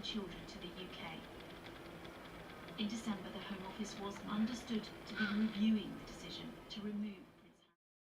children to the UK. In December, the Home Office was understood to be reviewing the decision to remove Prince Harry.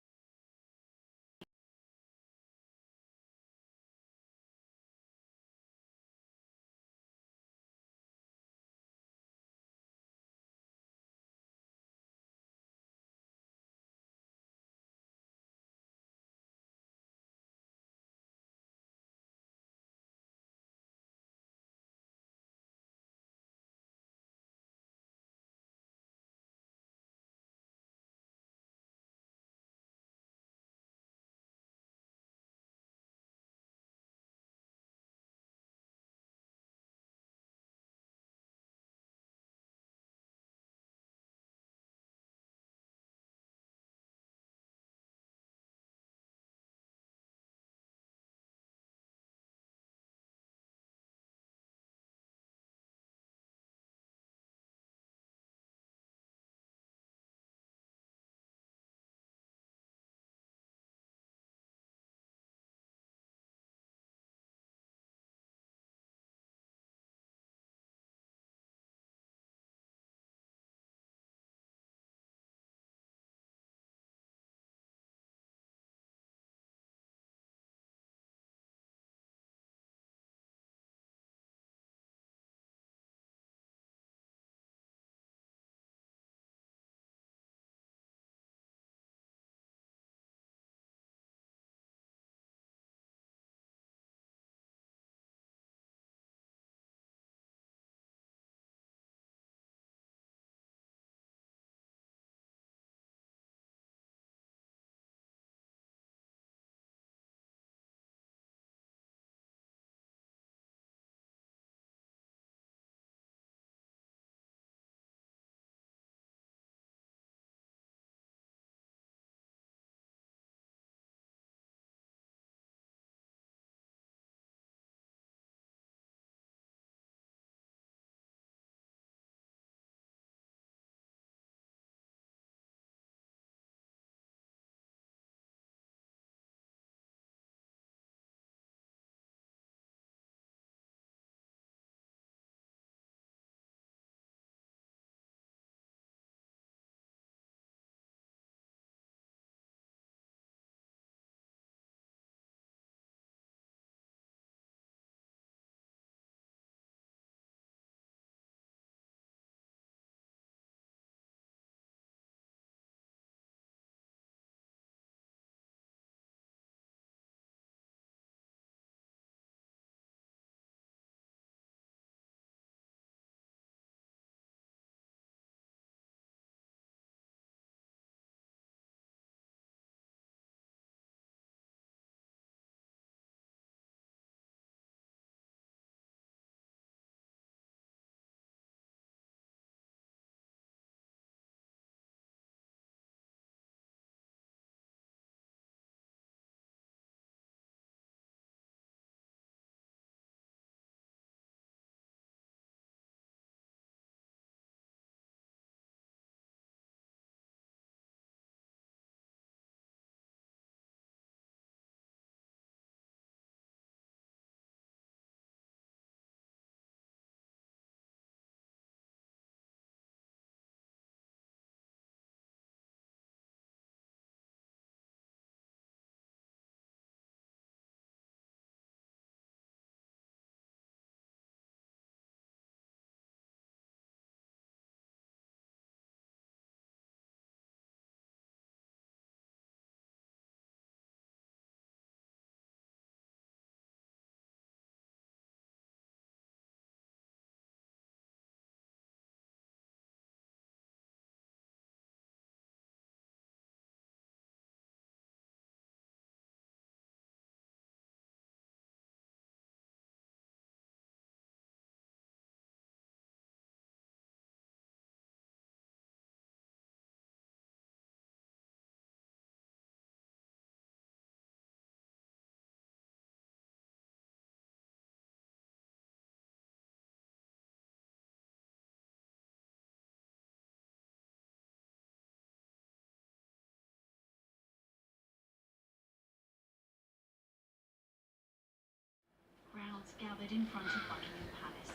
Crowds gathered in front of Buckingham Palace.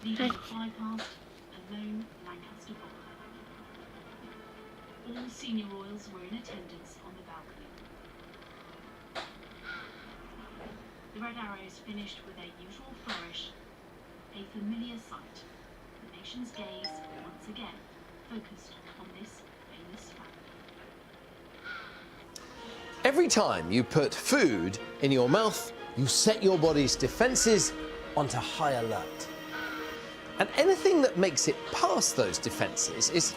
leaving to fly past a lone Lancaster bomber. All senior royals were in attendance on the balcony. The Red Arrows finished with their usual flourish, a familiar sight. The nation's gaze, once again, focused on this famous family. Every time you put food in your mouth, you set your body's defenses onto high alert. And anything that makes it past those defenses is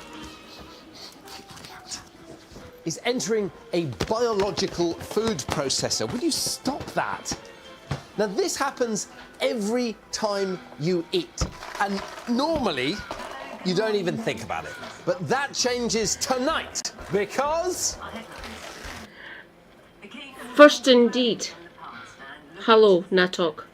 entering a biological food processor. Will you stop that? Now, this happens every time you eat. And normally, you don't even think about it. But that changes tonight because... First indeed. Hello, Natok.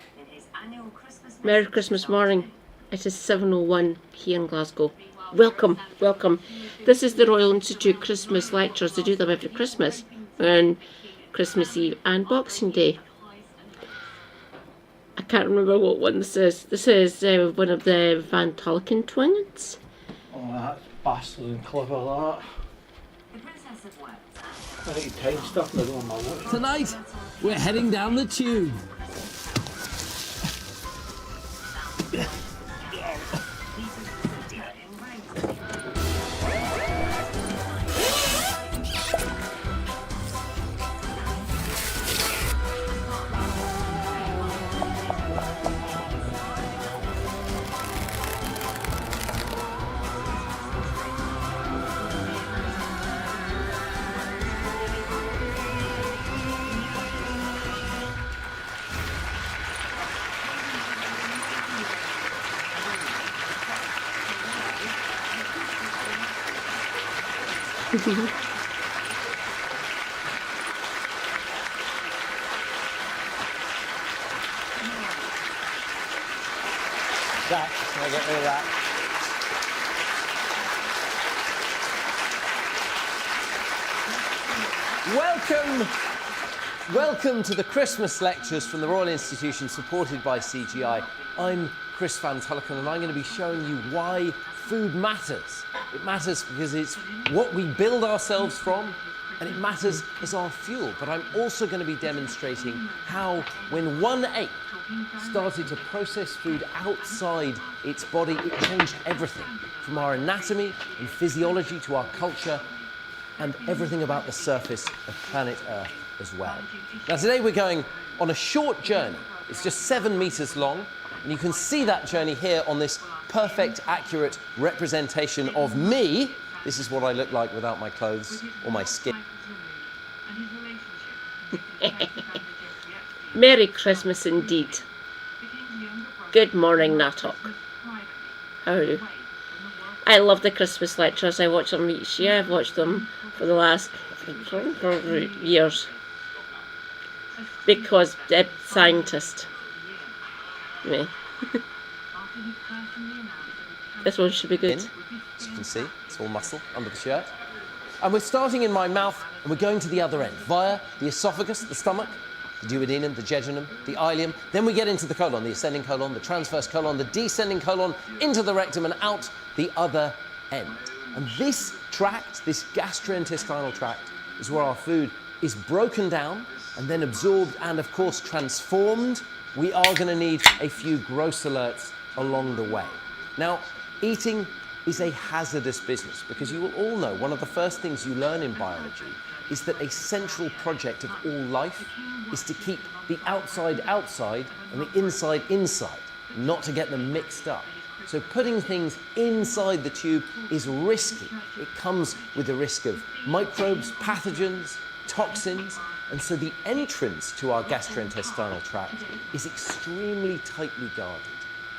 Merry Christmas morning. It is 7:01 here in Glasgow. Welcome, welcome. This is the Royal Institute Christmas lectures. They do them every Christmas on Christmas Eve and Boxing Day. I can't remember what one this is. This is one of the Van Tulken twins. Oh, that's bastard and clever, that. I need time stuff and I don't want my watch. Tonight, we're heading down the tube. Jack, can I get rid of that? Welcome to the Christmas lectures from the Royal Institution supported by CGI. I'm Chris Van Tulken and I'm going to be showing you why food matters. It matters because it's what we build ourselves from and it matters as our fuel. But I'm also going to be demonstrating how when one ape started to process food outside its body, it changed everything from our anatomy and physiology to our culture and everything about the surface of planet Earth as well. Now today we're going on a short journey. It's just 7 meters long and you can see that journey here on this perfect, accurate representation of me. This is what I look like without my clothes or my skin. Merry Christmas indeed. Good morning, Natok. How are you? I love the Christmas lectures. I watch them each year. I've watched them for the last years. Because I'm a scientist. Me. This one should be good. As you can see, it's all muscle under the shirt. And we're starting in my mouth and we're going to the other end, via the esophagus, the stomach, the duodenum, the jejunum, the ileum. Then we get into the colon, the ascending colon, the transverse colon, the descending colon, into the rectum and out the other end. And this tract, this gastrointestinal tract, is where our food is broken down and then absorbed and, of course, transformed. We are going to need a few gross alerts along the way. Now, eating is a hazardous business because you will all know one of the first things you learn in biology is that a central project of all life is to keep the outside outside and the inside inside, not to get them mixed up. So putting things inside the tube is risky. It comes with the risk of microbes, pathogens, toxins, and so the entrance to our gastrointestinal tract is extremely tightly guarded.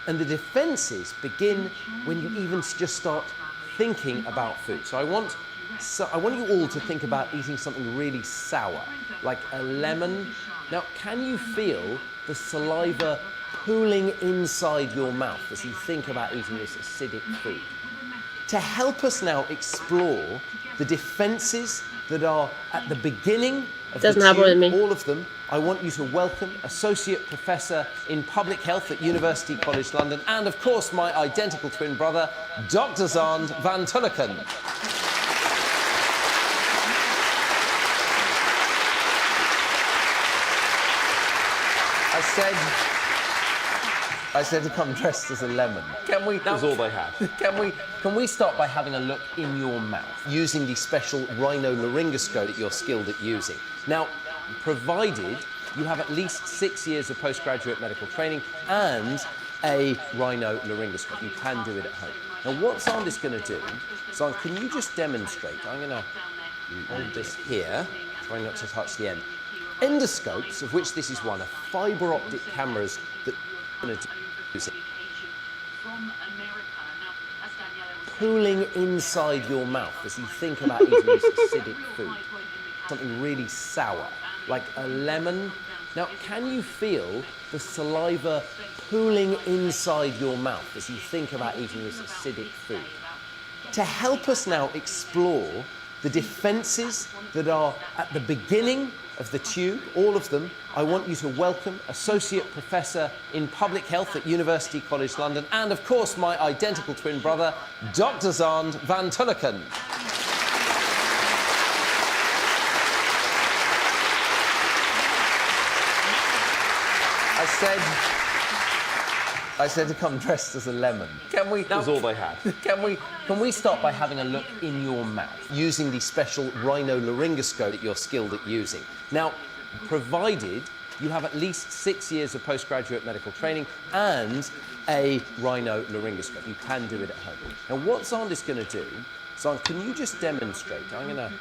And the defenses begin when you even just start thinking about food. So I want you all to think about eating something really sour, like a lemon. Now, can you feel the saliva pooling inside your mouth as you think about eating this acidic food? To help us now explore the defenses that are at the beginning of Doesn't the have one tube, with me. all of them, I want you to welcome Associate Professor in Public Health at University College London, and of course my identical twin brother, Dr. Zand van Tulleken. I said to come dressed as a lemon. Can we? That's all they had. Can we start by having a look in your mouth using the special rhinolaryngoscope that you're skilled at using? Now, provided you have at least 6 years of postgraduate medical training and a rhinolaryngoscope, you can do it at home. Now, what Zand is going to do, Zand, can you just demonstrate? I'm going to hold this here, trying not to touch the end. Endoscopes, of which this is one, are fibre optic cameras that are going to use it. Pooling inside your mouth as you think about eating this acidic food. Something really sour, like a lemon. Now, can you feel the saliva pooling inside your mouth as you think about eating this acidic food? To help us now explore the defences that are at the beginning of the tube, all of them, I want you to welcome Associate Professor in Public Health at University College London, and of course my identical twin brother, Dr. Zand van Tulleken. I said to come dressed as a lemon. Can we? That's all they had. Can we start by having a look in your mouth using the special rhinolaryngoscope that you're skilled at using? Now, provided you have at least 6 years of postgraduate medical training and a rhinolaryngoscope, you can do it at home. Now, what Zand is going to do, Zand, can you just demonstrate? I'm going to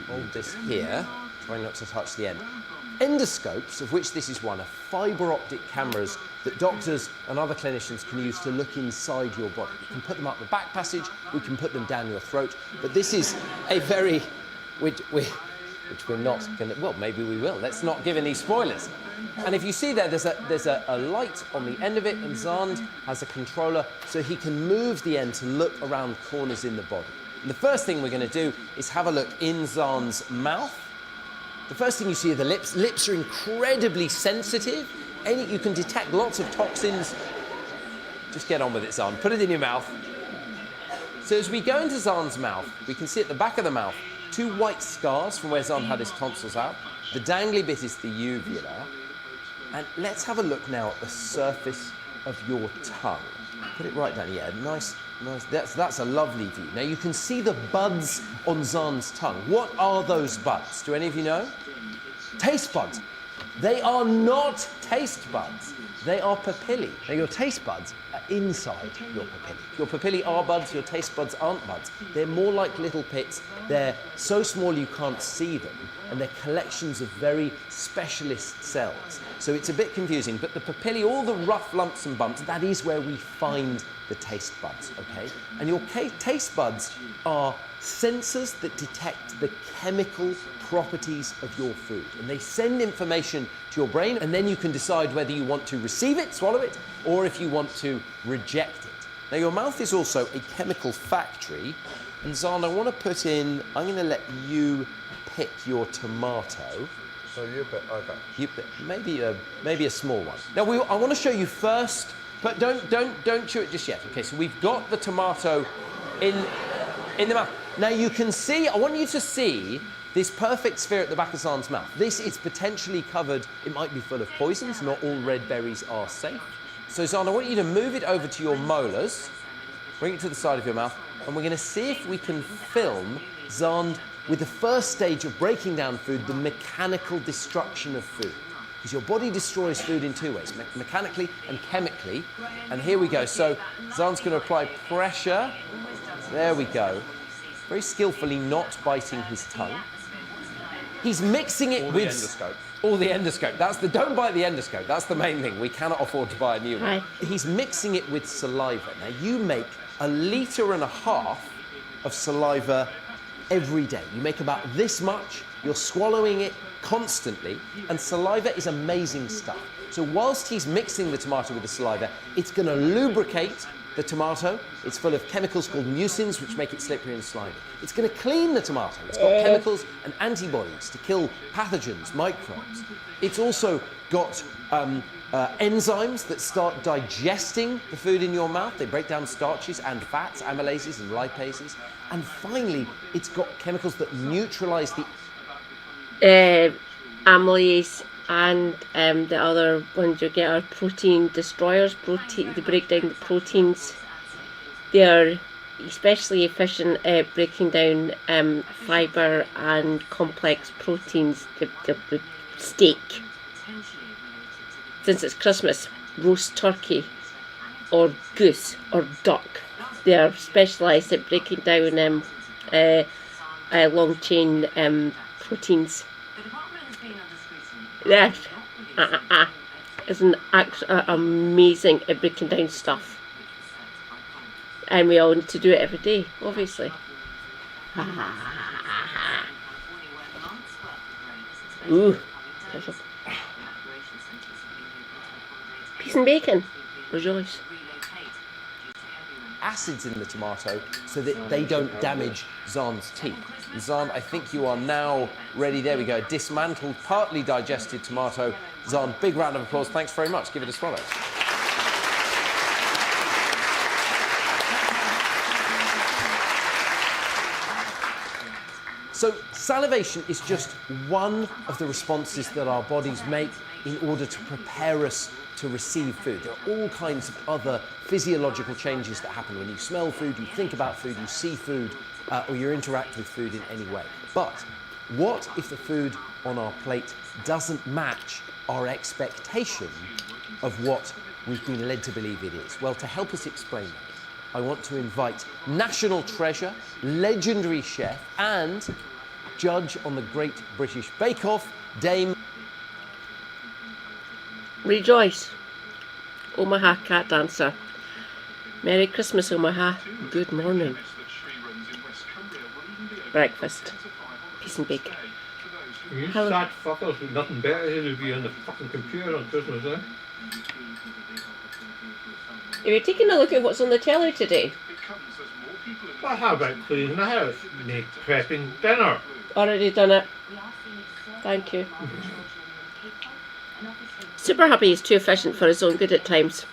hold this here, trying not to touch the end. Endoscopes, of which this is one, are fibre optic cameras that doctors and other clinicians can use to look inside your body. You can put them up the back passage, we can put them down your throat, but this is a very, which we're not going to, well, maybe we will. Let's not give any spoilers. And if you see there's a light on the end of it, and Zand has a controller so he can move the end to look around corners in the body. And the first thing we're going to do is have a look in Zand's mouth. The first thing you see are the lips. Lips are incredibly sensitive. You can detect lots of toxins. Just get on with it, Zand. Put it in your mouth. So as we go into Zand's mouth, we can see at the back of the mouth 2 white scars from where Zand had his tonsils out. The dangly bit is the uvula. And let's have a look now at the surface of your tongue. Put it right down. Yeah, nice. That's a lovely view. Now you can see the buds on Zand's tongue. What are those buds? Do any of you know? Taste buds. They are not taste buds. They are papillae. Now your taste buds are inside your papillae. Your papillae are buds, your taste buds aren't buds. They're more like little pits. They're so small you can't see them, and they're collections of very specialist cells. So it's a bit confusing, but the papillae, all the rough lumps and bumps, that is where we find the taste buds, okay? And your taste buds are sensors that detect the chemical properties of your food. And they send information to your brain, and then you can decide whether you want to receive it, swallow it, or if you want to reject it. Now, your mouth is also a chemical factory. And Zand, I want to put in, I'm going to let you pick your tomato. So you pick, okay. You pick, maybe a small one. Now, I want to show you first, but don't chew it just yet. Okay, so we've got the tomato in the mouth. Now you can see, I want you to see this perfect sphere at the back of Zand's mouth. This is potentially covered, it might be full of poisons, not all red berries are safe. So Zand, I want you to move it over to your molars, bring it to the side of your mouth, and we're going to see if we can film Zand with the first stage of breaking down food, the mechanical destruction of food. Because your body destroys food in 2 ways, mechanically and chemically. And here we go. So Zand's going to apply pressure. There we go. Very skillfully not biting his tongue. He's mixing it with... endoscope. All the endoscope. Don't bite the endoscope. That's the main thing. We cannot afford to buy a new one. Right. He's mixing it with saliva. Now, you make 1.5 liters of saliva every day. You make about this much. You're swallowing it constantly. And saliva is amazing stuff. So whilst he's mixing the tomato with the saliva, it's going to lubricate the tomato. It's full of chemicals called mucins, which make it slippery and slimy. It's going to clean the tomato. It's got chemicals and antibodies to kill pathogens, microbes. It's also got enzymes that start digesting the food in your mouth. They break down starches and fats, amylases and lipases. And finally, it's got chemicals that neutralize the amylase and the other ones you get are protein destroyers. They break down the proteins. They are especially efficient at breaking down fibre and complex proteins. The steak. Since it's Christmas, roast turkey or goose or duck. They are specialised at breaking down long chain proteins. Yes, it's amazing at breaking down stuff, and we all need to do it every day, obviously. Ooh, peas and bacon, rejoice. acids in the tomato so that they don't damage Zhan's teeth. And Zhan, I think you are now ready. There we go. Dismantled, partly digested tomato. Zhan, big round of applause. Thanks very much. Give it a swallow. So salivation is just one of the responses that our bodies make in order to prepare us to receive food. There are all kinds of other physiological changes that happen when you smell food, you think about food, you see food, or you interact with food in any way. But what if the food on our plate doesn't match our expectation of what we've been led to believe it is? Well, to help us explain that, I want to invite national treasure, legendary chef, and judge on the Great British Bake Off, Dame Rejoice, Omaha cat dancer. Merry Christmas, Omaha. Good morning. Breakfast. Peace and bacon. You Hello. sad fuckers with nothing better to do be on the fucking computer on Christmas, eh? Have you taken a look at what's on the telly today? Well, how about cleaning the house? Make prepping dinner. Already done it. Thank you. Super Happy is too efficient for his own good at times.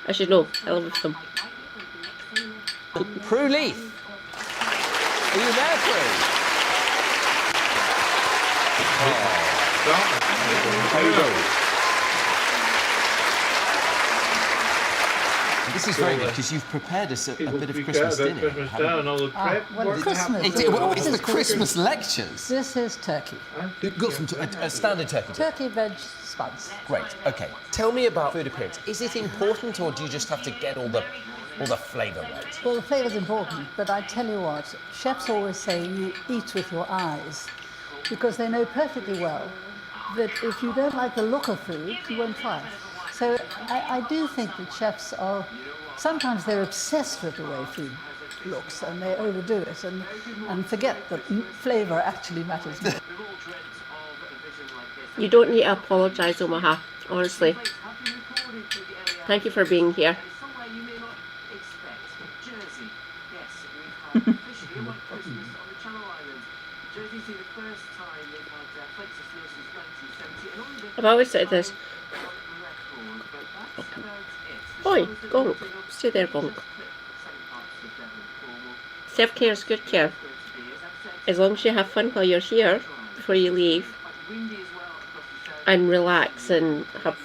I should know. I love him. Prue Leith. Are you there, Prue? How are you doing? This is very good because you've prepared us a bit of Christmas dinner. Christmas dinner and all the prep well, work Christmas. that happens. It's the Christmas lectures. This is turkey. You've got some a standard turkey. Turkey veg spuds. Great. Okay. Tell me about food appearance. Is it important, or do you just have to get all the flavour right? Well, the flavour's important, but I tell you what, chefs always say you eat with your eyes, because they know perfectly well that if you don't like the look of food, you won't try it. So I do think that chefs are, sometimes they're obsessed with the way food looks and they overdo it and forget that flavour actually matters more. You don't need to apologise, Omaha. Honestly. Thank you for being here. I've always said this. Oi, Gonk. Stay there, Gonk. Self-care is good care. As long as you have fun while you're here, before you leave, and relax and have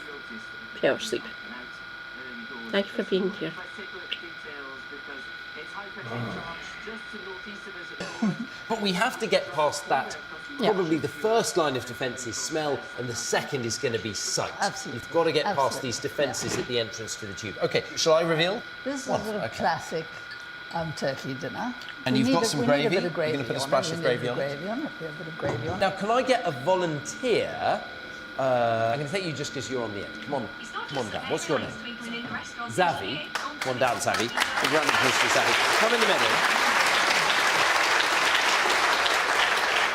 power sleep. Thank you for being here. But we have to get past that. Probably the first line of defence is smell, and the second is going to be sight. Absolutely. You've got to get past Absolutely. these defences at the entrance to the tube. Okay, shall I reveal? This is One. a sort of Okay. classic turkey dinner. And We you've need got a- some we need gravy? a bit of You're gravy gonna put a on splash it. of We gravy need on it? gravy on it. We have a bit of gravy on it. Now, can I get a volunteer? I'm going to take you just because you're on the end. Come on down. What's your name? Zavi. Come on down, Zavi. Big round of applause for Zavi. Come in the middle.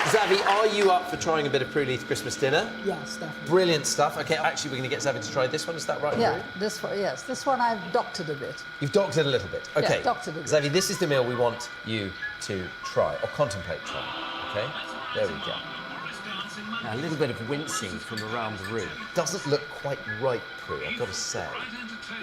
Zavi, are you up for trying a bit of Prue Leith Christmas dinner? Yes, definitely. Brilliant stuff. Okay, actually, we're going to get Zavi to try this one. Is that right? Yeah, Prue? this one, yes. This one I've doctored a bit. You've doctored a little bit. Yeah, Okay. doctored a bit. Zavi, this is the meal we want you to try or contemplate trying. Okay? There we go. Now, a little bit of wincing from around the room. Doesn't look quite right, Prue, I've got to say.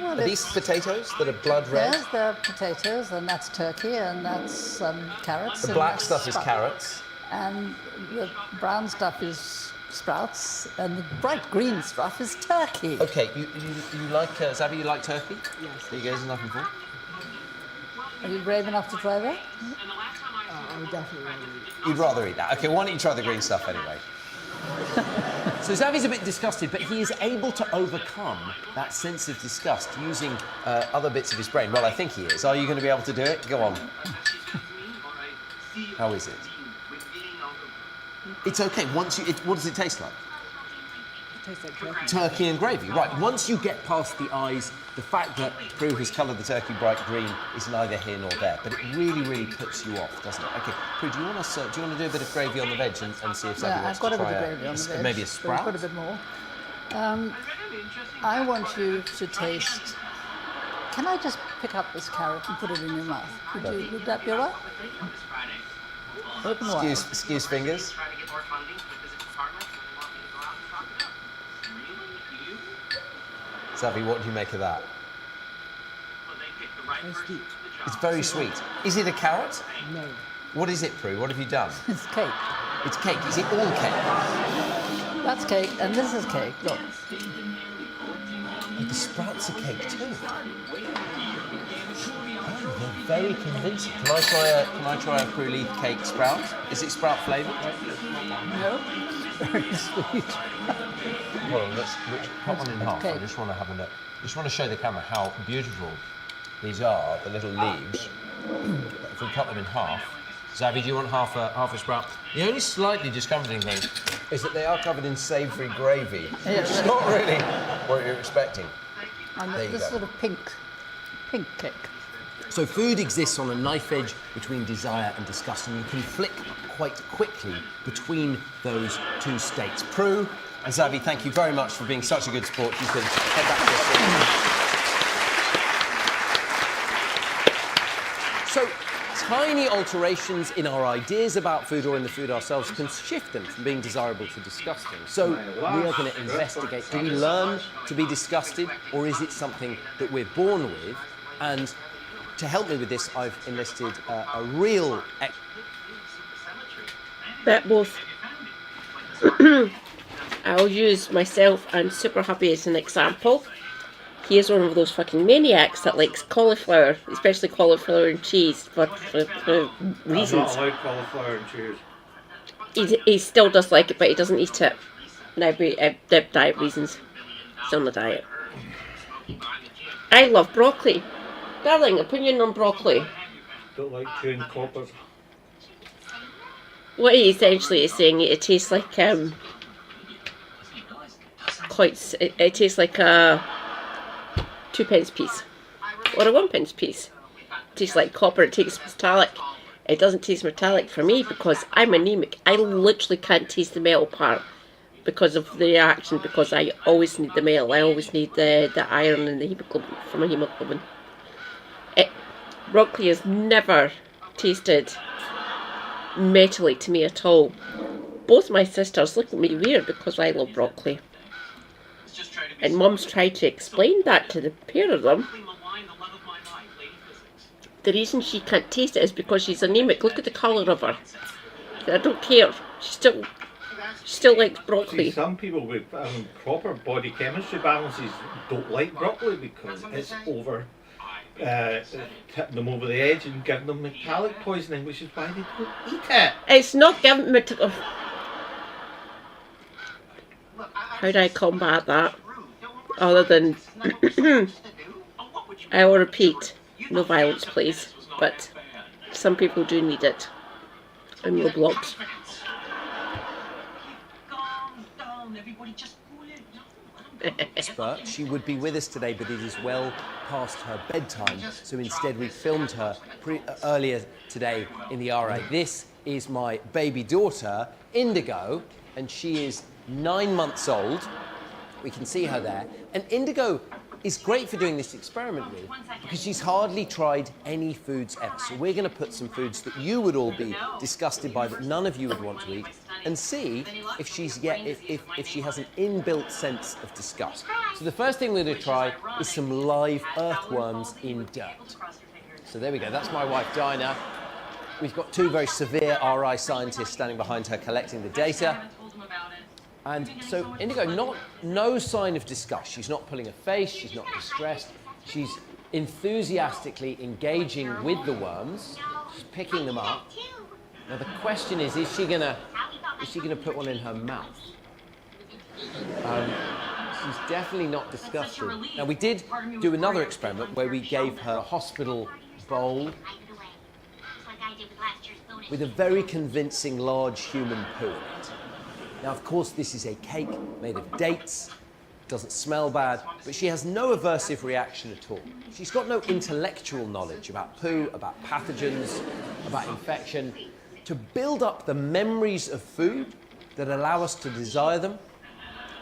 Well, Are these potatoes that are blood red? Yes, they're potatoes, and that's turkey, and that's carrots. The and black that's stuff is carrots. And the brown stuff is sprouts, and the bright green stuff is turkey. Okay, you like, Zavi, you like turkey? Yes. There you go, there's nothing for. Are you brave enough to try that? I would definitely want to eat. You'd rather eat that. Okay, why don't you try the green stuff anyway? So Zavi's a bit disgusted, but he is able to overcome that sense of disgust using other bits of his brain. Well, I think he is. Are you going to be able to do it? Go on. How is it? It's okay. Once you, what does it taste like? It tastes like turkey. Turkey and gravy. Right. Once you get past the eyes, the fact that Prue has coloured the turkey bright green is neither here nor there. But it really, really puts you off, doesn't it? Okay. Prue, do you want to do a bit of gravy on the veg and see if Zavi Yeah, wants I've got to a bit try of gravy on the veg. maybe a but sprout? I've got a bit more. I want you to taste. Can I just pick up this carrot and put it in your mouth? Would that be all right? Open wide. Excuse fingers. Zavi, what do you make of that? Very sweet. It's very sweet. Is it a carrot? No. What is it, Prue? What have you done? It's cake. It's cake. Is it all cake? That's cake, and this is cake. Look. But the sprouts are cake too. Oh, they're very convincing. Can I try a Prue Leith cake sprout? Is it sprout flavoured? No. Very sweet. Well, let's cut one in half. I Okay. just want to have a look. Just want to show the camera how beautiful these are, the little leaves. If we cut them in half. Zavi, do you want half a sprout? The only slightly discomforting thing is that they are covered in savoury gravy, which is not really what you're expecting. And There you this go. sort of pink cake. So food exists on a knife edge between desire and disgust, and you can flick quite quickly between those two states. Prue and Zavi, thank you very much for being such a good sport. You can head back to your seat. So, tiny alterations in our ideas about food or in the food ourselves can shift them from being desirable to disgusting. So, we are going to investigate. Do we learn to be disgusted, or is it something that we're born with? And to help me with this, I've enlisted a real That both. I'll use myself and Super Hubby as an example. He is one of those fucking maniacs that likes cauliflower, especially cauliflower and cheese, for reasons. I'm not allowed cauliflower and cheese. He still does like it, but he doesn't eat it. Now, diet reasons. He's on the diet. I love broccoli. Darling, opinion on broccoli. Don't like chewing coppers. What he essentially is saying, it tastes like it tastes like a 2p piece or a 1p piece. It tastes like copper. It tastes metallic. It doesn't taste metallic for me because I'm anemic. I literally can't taste the metal part because of the reaction. Because I always need the metal. I always need the iron and the hemoglobin from a hemoglobin. Broccoli has never tasted metally to me at all. Both my sisters look at me weird because I love broccoli. And Mum's tried to explain that to the pair of them. The reason she can't taste it is because she's anemic. Look at the colour of her. I don't care. She still likes broccoli. See, some people with proper body chemistry balances don't like broccoli because it's over tipping them over the edge and giving them metallic poisoning, which is why they don't eat it. It's not giving me how do I combat that? Other than, I will repeat, no violence please, but some people do need it. And no blogs. expert. She would be with us today, but it is well past her bedtime. So instead, we filmed her earlier today in the RA. This is my baby daughter, Indigo, and she is 9 months old. We can see her there. And Indigo is great for doing this experiment with because she's hardly tried any foods ever. So we're going to put some foods that you would all be disgusted by, that none of you would want to eat, and see if if she has an inbuilt sense of disgust. So the first thing we're going to try is some live earthworms in dirt. So there we go. That's my wife Dinah. We've got two very severe RI scientists standing behind her collecting the data. And so Indigo, no sign of disgust. She's not pulling a face, she's not distressed. She's enthusiastically engaging with the worms. She's picking them up. Now the question is she gonna put one in her mouth? She's definitely not disgusted. Now we did do another experiment where we gave her a hospital bowl with a very convincing large human poo in it. Now, of course, this is a cake made of dates, doesn't smell bad, but she has no aversive reaction at all. She's got no intellectual knowledge about poo, about pathogens, about infection. To build up the memories of food that allow us to desire them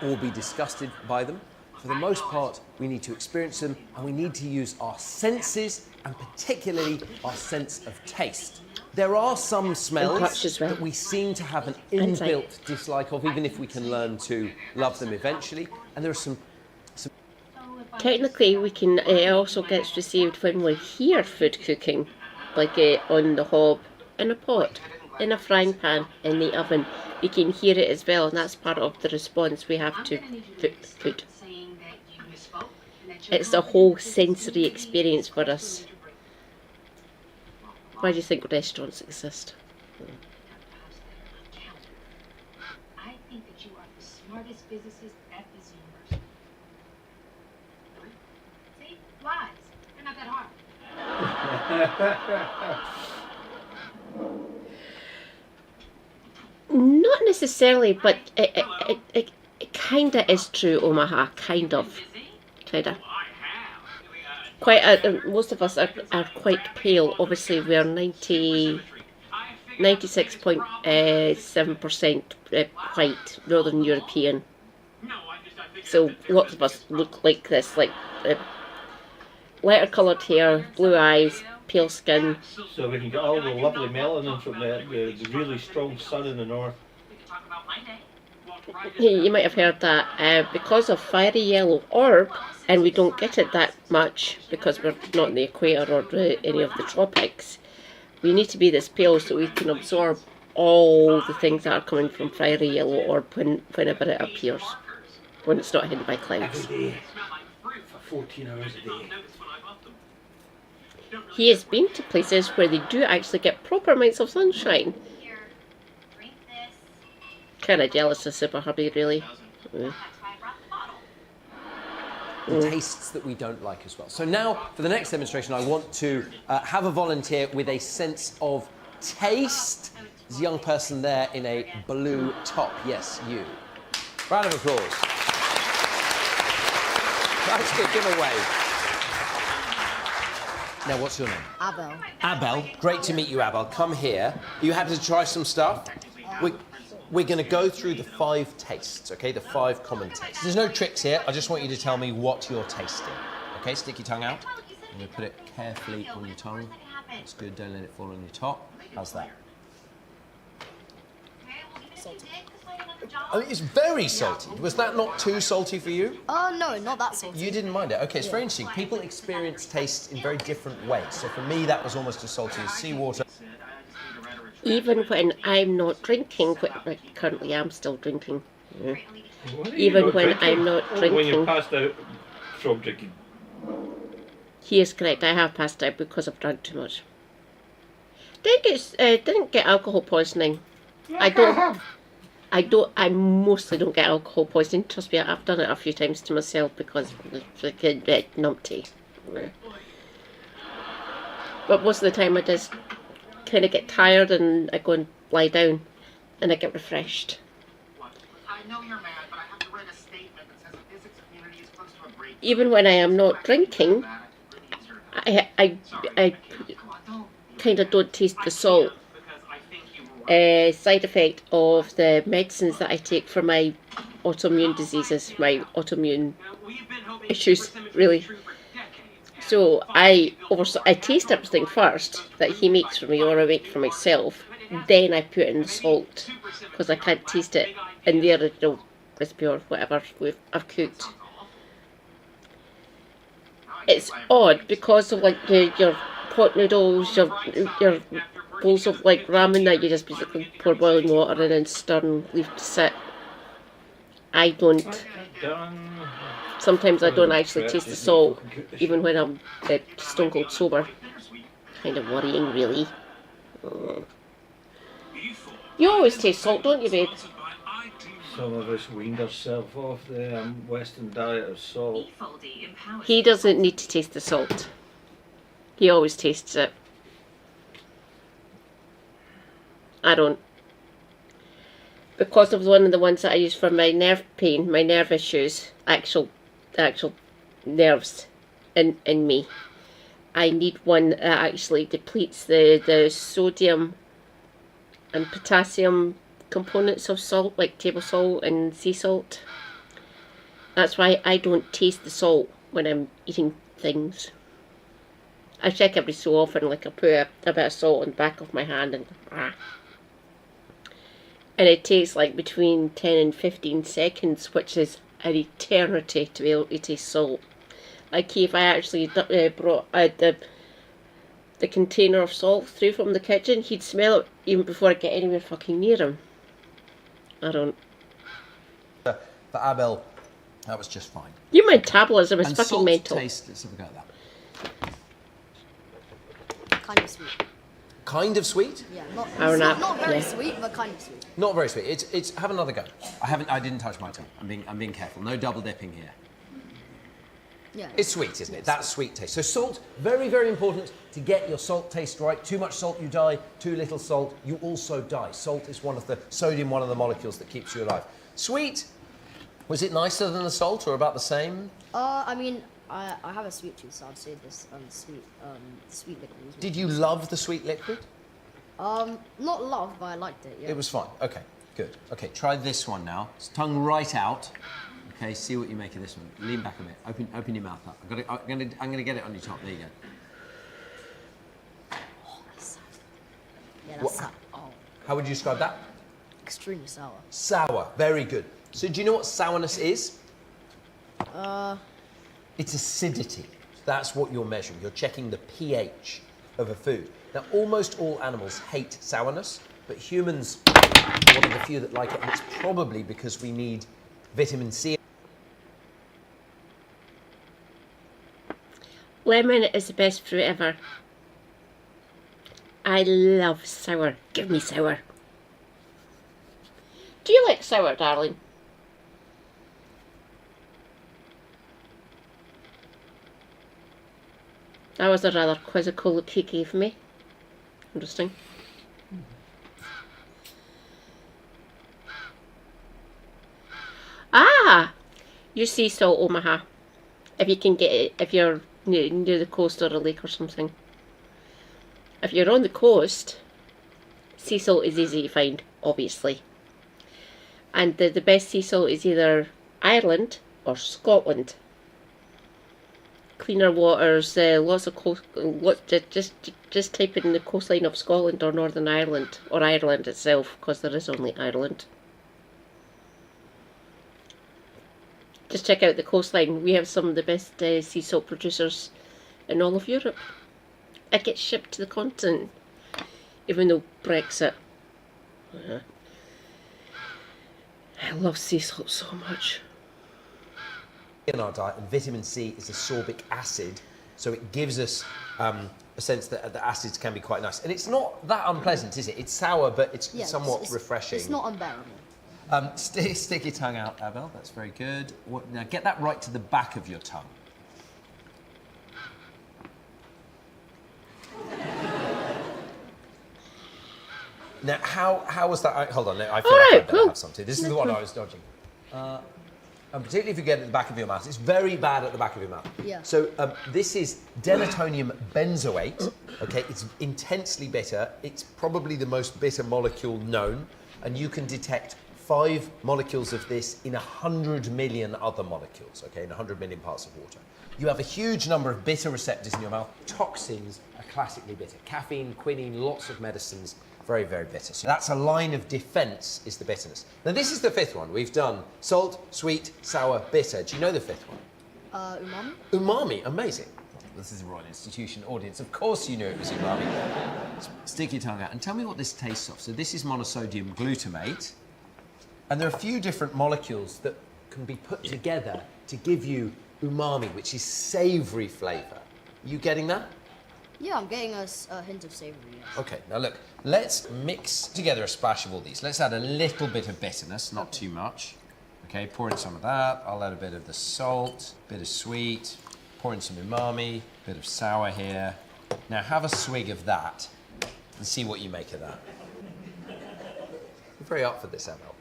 or be disgusted by them, for the most part, we need to experience them, and we need to use our senses, and particularly our sense of taste. There are some smells that we seem to have an inbuilt dislike of, even if we can learn to love them eventually. And there are some Technically, we can. It also gets received when we hear food cooking, like on the hob, in a pot, in a frying pan, in the oven. We can hear it as well, and that's part of the response we have to food. It's a whole sensory experience for us. Why do you think restaurants exist? I think that you are the smartest physicist at this university. See? Lies. They're not that hard. Not necessarily, but it kind of is true, Omaha. Kind of. Most of us are quite pale. Obviously, we are 96.7% white, Northern European. So lots of us look like this, like lighter coloured hair, blue eyes, pale skin. So we can get all the lovely melanin from the really strong sun in the north. We can talk about my day. You might have heard that because of fiery yellow orb, and we don't get it that much because we're not in the equator or any of the tropics, we need to be this pale so we can absorb all the things that are coming from fiery yellow orb whenever it appears, when it's not hidden by clouds. Every day, for 14 hours a day. He has been to places where they do actually get proper amounts of sunshine. Here, drink this. Kind of jealous of Super Hubby, really. That's why I brought the bottle. tastes that we don't like as well. So now, for the next demonstration, I want to have a volunteer with a sense of taste. There's a young person there in a blue top. Yes, you. Round of applause. Nice to give away. Now, what's your name? Abel. Abel. Great to meet you, Abel. Come here. Are you happy to try some stuff? We're going to go through the 5 tastes, okay? The 5 common tastes. There's no tricks here. I just want you to tell me what you're tasting. Okay, stick your tongue out. I'm going to put it carefully on your tongue. That's good. Don't let it fall on your top. How's that? Salty. Oh, it's very salty. Was that not too salty for you? Oh, no, not that salty. You didn't mind it. Okay, it's very interesting. People experience taste in very different ways. So for me, that was almost as salty as seawater. Even when I'm not drinking, but currently I'm still drinking. Yeah. What are you Even not when drinking? I'm not When you drinking. passed out from drinking. He is correct. I have passed out because I've drunk too much. Didn't get alcohol poisoning. I mostly don't get alcohol poisoning. Trust me, I've done it a few times to myself because it's like a numpty. But most of the time I just kind of get tired and I go and lie down and I get refreshed. I know you're mad, but I have to write a statement that says the physics community is close to a breakthrough. Even when I am not drinking, I kind of don't taste the salt. side effect of the medicines that I take for my autoimmune diseases, my autoimmune issues, really. So I taste everything first that he makes for me or I make for myself. Then I put in the salt because I can't taste it in the original recipe or whatever I've cooked. It's odd because of like your pot noodles, your bowls of like ramen that you just basically pour boiling water in and stir and leave to sit. I don't. Sometimes I don't actually taste the salt, even when I'm stone cold sober. Kind of worrying, really. You always taste salt, don't you, babe? Some of us weaned ourselves off the Western diet of salt. He doesn't need to taste the salt. He always tastes it. I don't. Because of one of the ones that I use for my nerve pain, my nerve issues, actual nerves in me, I need one that actually depletes the sodium and potassium components of salt, like table salt and sea salt. That's why I don't taste the salt when I'm eating things. I check every so often, like I put a bit of salt on the back of my hand and and it takes like between 10 and 15 seconds, which is an eternity to be able to taste salt. Like if I actually brought the container of salt through from the kitchen, he'd smell it even before I get anywhere fucking near him. I don't. For Abel, that was just fine. Your metabolism is And fucking salt mental. taste, let's have a go at that. Kind of sweet. Kind of sweet, Yeah, not, Or it's not, not very yeah. sweet, but kind of sweet. not very sweet. It's have another go. I didn't touch my tongue. I'm being careful. No double dipping here. Yeah. It's sweet, isn't it? That's sweet taste. So salt, very, very important to get your salt taste right. Too much salt, you die. Too little salt, you also die. Salt is one of the molecules that keeps you alive. Sweet. Was it nicer than the salt or about the same? I mean, I have a sweet tooth, so I'd say this sweet liquid was Did you love the sweet liquid? not love, but I liked it. Yeah. It was fine. Okay, good. Okay, try this one now. It's tongue right out. Okay, see what you make of this one. Lean back a bit. Open your mouth up. I'm gonna get it on your top. There you go. Yeah, What- that's How would you describe that? extremely sour. Sour. Very good. So do you know what sourness is? Uh, It's acidity. That's what you're measuring. You're checking the pH of a food. Now, almost all animals hate sourness, but humans are one of the few that like it, and it's probably because we need vitamin C. Lemon is the best fruit ever. I love sour. Give me sour. Do you like sour, darling? That was a rather quizzical look he gave me. Interesting. Ah! Your sea salt, Omaha. If you can get it, if you're near the coast or a lake or something. If you're on the coast, sea salt is easy to find, obviously. And the best sea salt is either Ireland or Scotland. Cleaner waters, lots of coast. Just type in the coastline of Scotland or Northern Ireland or Ireland itself, because there is only Ireland. Just check out the coastline. We have some of the best sea salt producers in all of Europe. It gets shipped to the continent, even though Brexit. I love sea salt so much. In our diet, and vitamin C is a sorbic acid, so it gives us a sense that the acids can be quite nice. And it's not that unpleasant, is it? It's sour, but it's yeah, somewhat it's, refreshing. It's not unbearable. Stick your tongue out, Abel. That's very good. Now get that right to the back of your tongue. Now, how was that? Hold on, I feel like I better cool. have something. This is the one I was dodging. And particularly if you get it at the back of your mouth. It's very bad at the back of your mouth. Yeah. So this is denatonium benzoate. Okay, it's intensely bitter. It's probably the most bitter molecule known, and you can detect 5 molecules of this in 100 million other molecules, okay, in 100 million parts of water. You have a huge number of bitter receptors in your mouth. Toxins are classically bitter. Caffeine, quinine, lots of medicines, very, very bitter. So that's a line of defense, is the bitterness. Now this is the 5th one. We've done salt, sweet, sour, bitter. Do you know the 5th one? Umami? Umami, amazing. This is a Royal Institution audience. Of course you knew it was umami. Stick your tongue out and tell me what this tastes of. So this is monosodium glutamate. And there are a few different molecules that can be put together to give you umami, which is savoury flavour. You getting that? Yeah, I'm getting a hint of savory. Yes. Okay, now look, let's mix together a splash of all these. Let's add a little bit of bitterness, not too much. Okay, pour in some of that. I'll add a bit of the salt, bit of sweet, pour in some umami, bit of sour here. Now have a swig of that and see what you make of that. You're very up for this, Emil.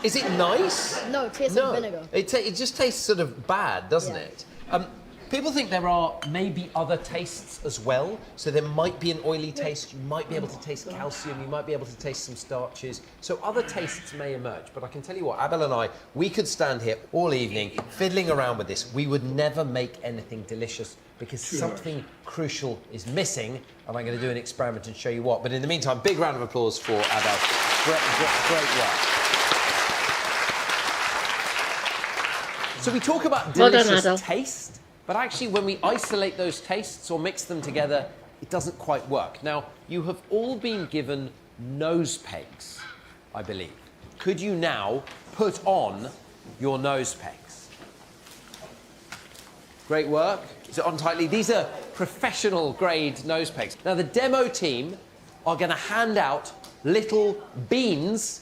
Is it nice? No, it tastes like vinegar. It just tastes sort of bad, doesn't it? People think there are maybe other tastes as well. So there might be an oily taste. You might be able to taste calcium. You might be able to taste some starches. So other tastes may emerge. But I can tell you what, Abel and I, we could stand here all evening fiddling around with this. We would never make anything delicious because something crucial is missing. And I'm going to do an experiment and show you what. But in the meantime, big round of applause for Abel. Great work. So we talk about delicious taste, but actually when we isolate those tastes or mix them together, it doesn't quite work. Now, you have all been given nose pegs, I believe. Could you now put on your nose pegs? Great work. Is it on tightly? These are professional grade nose pegs. Now, the demo team are going to hand out little beans.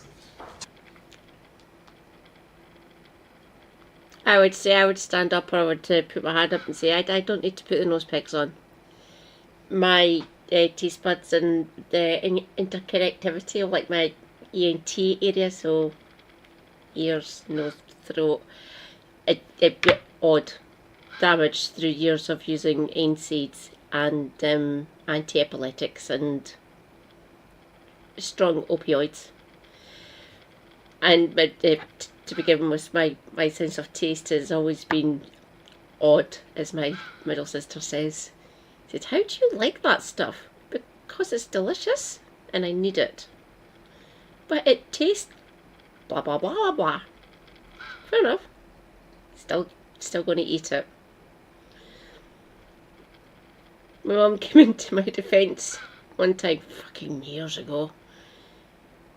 I would say I would stand up, or I would put my hand up and say, I don't need to put the nose pegs on. My taste buds and the interconnectivity of like my ENT area, so ears, nose, throat, it bit odd, damaged through years of using NSAIDs and anti-epileptics and strong opioids. And to begin with, my sense of taste has always been odd, as my middle sister says. She said, how do you like that stuff? Because it's delicious and I need it. But it tastes blah blah blah blah blah. Fair enough. Still going to eat it. My mum came into my defence one time, fucking years ago.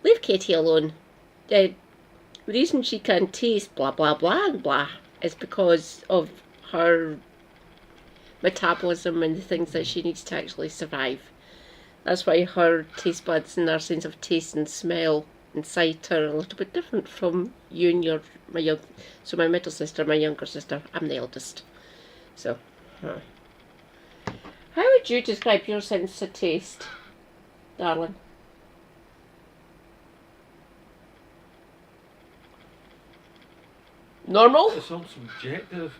Leave Katie alone. The reason she can taste blah blah blah and blah is because of her metabolism and the things that she needs to actually survive. That's why her taste buds and her sense of taste and smell and sight are a little bit different from you and so my middle sister, my younger sister. I'm the eldest. So, how would you describe your sense of taste, darling? Normal? It's all subjective.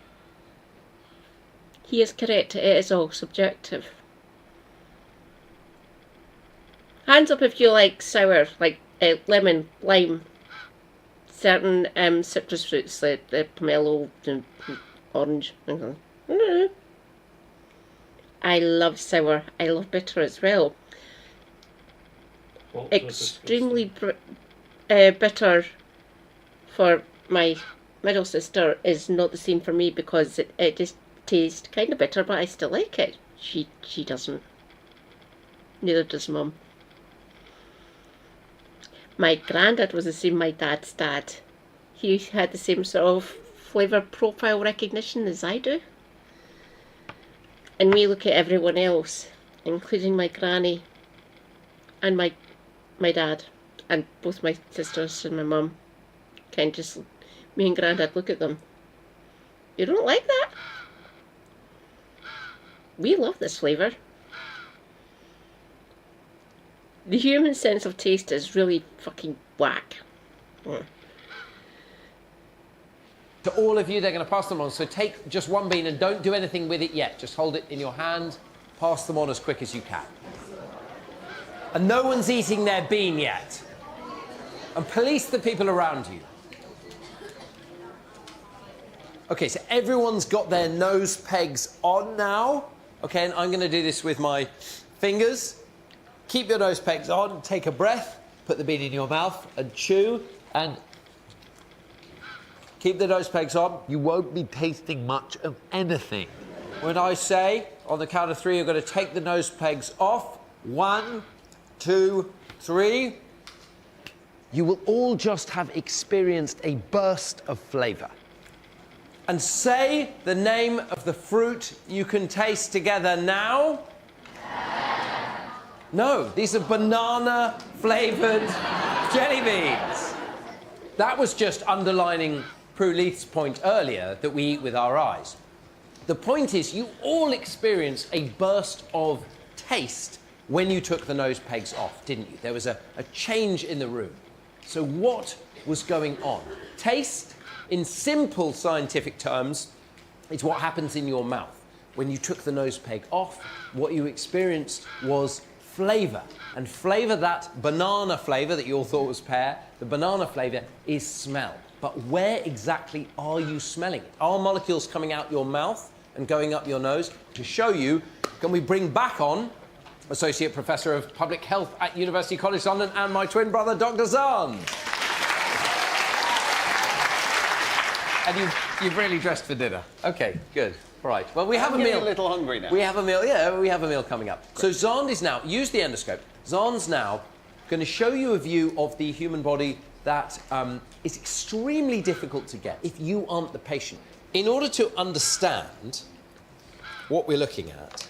He is correct, it is all subjective. Hands up if you like sour, like lemon, lime, certain citrus fruits like pomelo and orange. I love sour, I love bitter as well. Extremely bitter for my middle sister is not the same for me because it just tastes kind of bitter, but I still like it. She doesn't. Neither does Mum. My granddad was the same my dad's dad. He had the same sort of flavour profile recognition as I do. And we look at everyone else, including my granny and my dad, and both my sisters and my mum, kind of just, me and Grandad look at them. You don't like that? We love this flavour. The human sense of taste is really fucking whack. To all of you, they're going to pass them on. So take just one bean and don't do anything with it yet. Just hold it in your hand. Pass them on as quick as you can. And no one's eating their bean yet. And police the people around you. Okay, so everyone's got their nose pegs on now. Okay, and I'm going to do this with my fingers. Keep your nose pegs on, take a breath, put the bean in your mouth and chew, and keep the nose pegs on. You won't be tasting much of anything. When I say, on the count of 3, you're going to take the nose pegs off. 1, 2, 3. You will all just have experienced a burst of flavour. And say the name of the fruit you can taste together now. No, these are banana-flavoured jelly beans. That was just underlining Prue Leith's point earlier that we eat with our eyes. The point is, you all experienced a burst of taste when you took the nose pegs off, didn't you? There was a change in the room. So what was going on? Taste, in simple scientific terms, is what happens in your mouth. When you took the nose peg off, what you experienced was flavour. And flavour, that banana flavour that you all thought was pear, the banana flavour is smell. But where exactly are you smelling it? Are molecules coming out your mouth and going up your nose? To show you, can we bring back on Associate Professor of Public Health at University College London and my twin brother, Dr. Zahn. And you've really dressed for dinner. Okay, good. All right. Well, we have a meal. I'm a little hungry now. We have a meal. Yeah, we have a meal coming up. Great. So Zahn is now, use the endoscope. Zahn's now going to show you a view of the human body that is extremely difficult to get if you aren't the patient. In order to understand what we're looking at,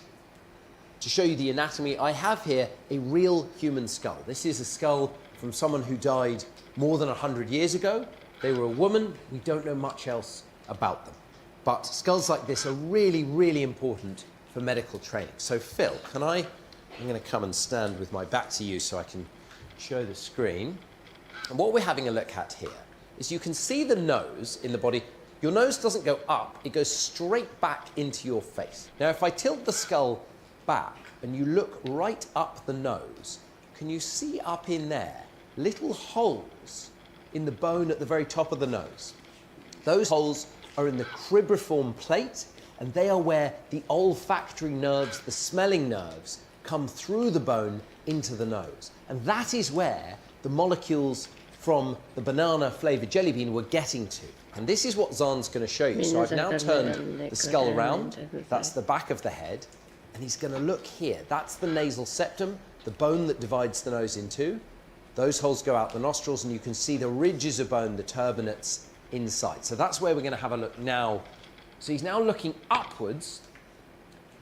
to show you the anatomy, I have here a real human skull. This is a skull from someone who died more than 100 years ago. They were a woman. We don't know much else about them. But skulls like this are really, really important for medical training. So Phil, I'm going to come and stand with my back to you so I can show the screen. And what we're having a look at here is you can see the nose in the body. Your nose doesn't go up, it goes straight back into your face. Now, if I tilt the skull back and you look right up the nose, can you see up in there little holes in the bone at the very top of the nose? Those holes are in the cribriform plate, and they are where the olfactory nerves, the smelling nerves, come through the bone into the nose. And that is where the molecules from the banana-flavoured jelly bean were getting to. And this is what Zahn's going to show you. So I've now turned the skull around. That's the back of the head. And he's going to look here. That's the nasal septum, the bone that divides the nose in two. Those holes go out the nostrils, and you can see the ridges of bone, the turbinates, inside. So that's where we're going to have a look now. So he's now looking upwards,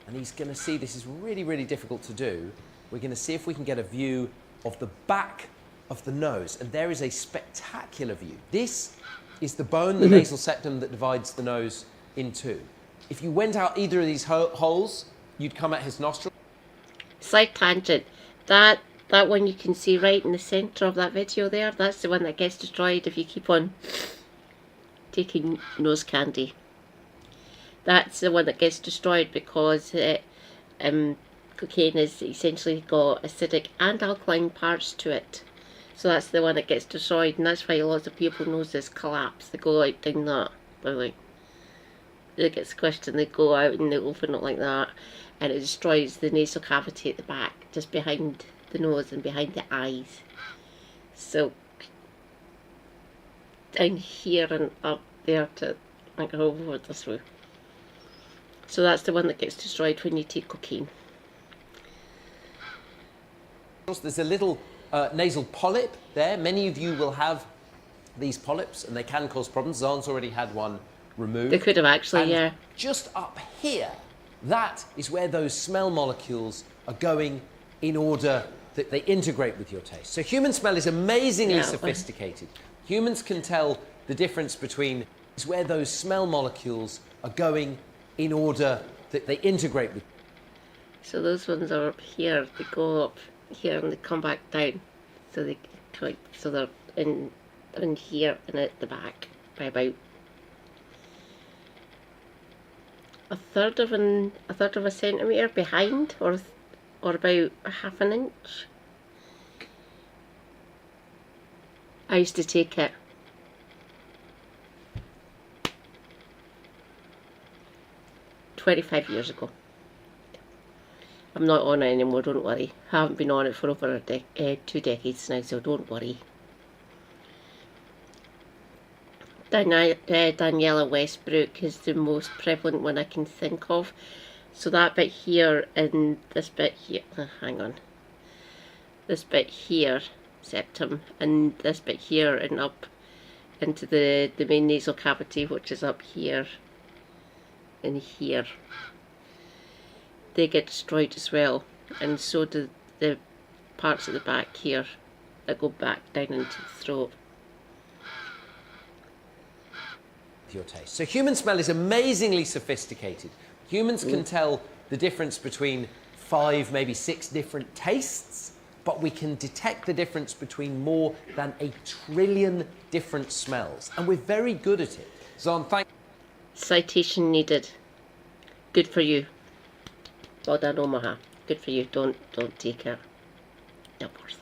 and he's going to see, this is really, really difficult to do. We're going to see if we can get a view of the back of the nose, and there is a spectacular view. This is the bone, the nasal septum, that divides the nose in two. If you went out either of these holes, you'd come at his nostril. Slight tangent. That one you can see right in the centre of that video there, that's the one that gets destroyed if you keep on taking nose candy. That's the one that gets destroyed because cocaine has essentially got acidic and alkaline parts to it. So that's the one that gets destroyed, and that's why lots of people's noses collapse. They go out down that. They're like, they get squished and they go out and they open it like that, and it destroys the nasal cavity at the back, just behind the nose and behind the eyes. So down here and up there to like over this way. So that's the one that gets destroyed when you take cocaine. There's a little nasal polyp there. Many of you will have these polyps, and they can cause problems. Zahn's already had one removed. They could have actually, and yeah. Just up here, that is where those smell molecules are going in order that they integrate with your taste. So human smell is amazingly sophisticated. Humans can tell the difference between is where those smell molecules are going in order that they integrate with. So those ones are up here, they go up here and they come back down. So they're in here and at the back by about a third of a centimetre behind, or about a half an inch. I used to take it. "25 years ago. I'm not on it anymore, don't worry. I haven't been on it for over 2 decades now, so don't worry. Daniela Westbrook is the most prevalent one I can think of. So that bit here and this bit here, hang on. This bit here, septum, and this bit here and up into the main nasal cavity, which is up here and here. They get destroyed as well, and so do the parts at the back here that go back down into the throat. Your taste. So human smell is amazingly sophisticated. Humans can tell the difference between 5, maybe 6 different tastes, but we can detect the difference between more than 1 trillion different smells, and we're very good at it. Zon, thank you. Citation needed. Good for you. Well done, Omaha. Good for you. Don't take it. Not worth it.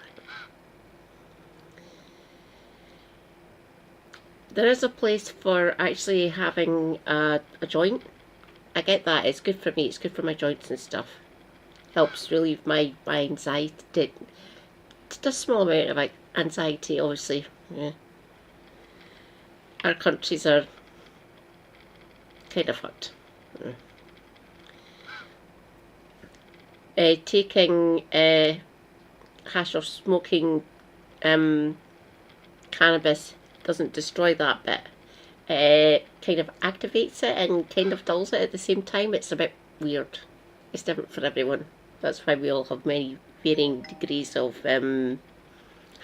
There is a place for actually having a joint. I get that. It's good for me. It's good for my joints and stuff. Helps relieve my anxiety. Just a small amount of anxiety, obviously. Yeah. Our countries are kind of fucked. Taking hash or smoking cannabis doesn't destroy that bit. Kind of activates it and kind of dulls it at the same time. It's a bit weird. It's different for everyone. That's why we all have many varying degrees of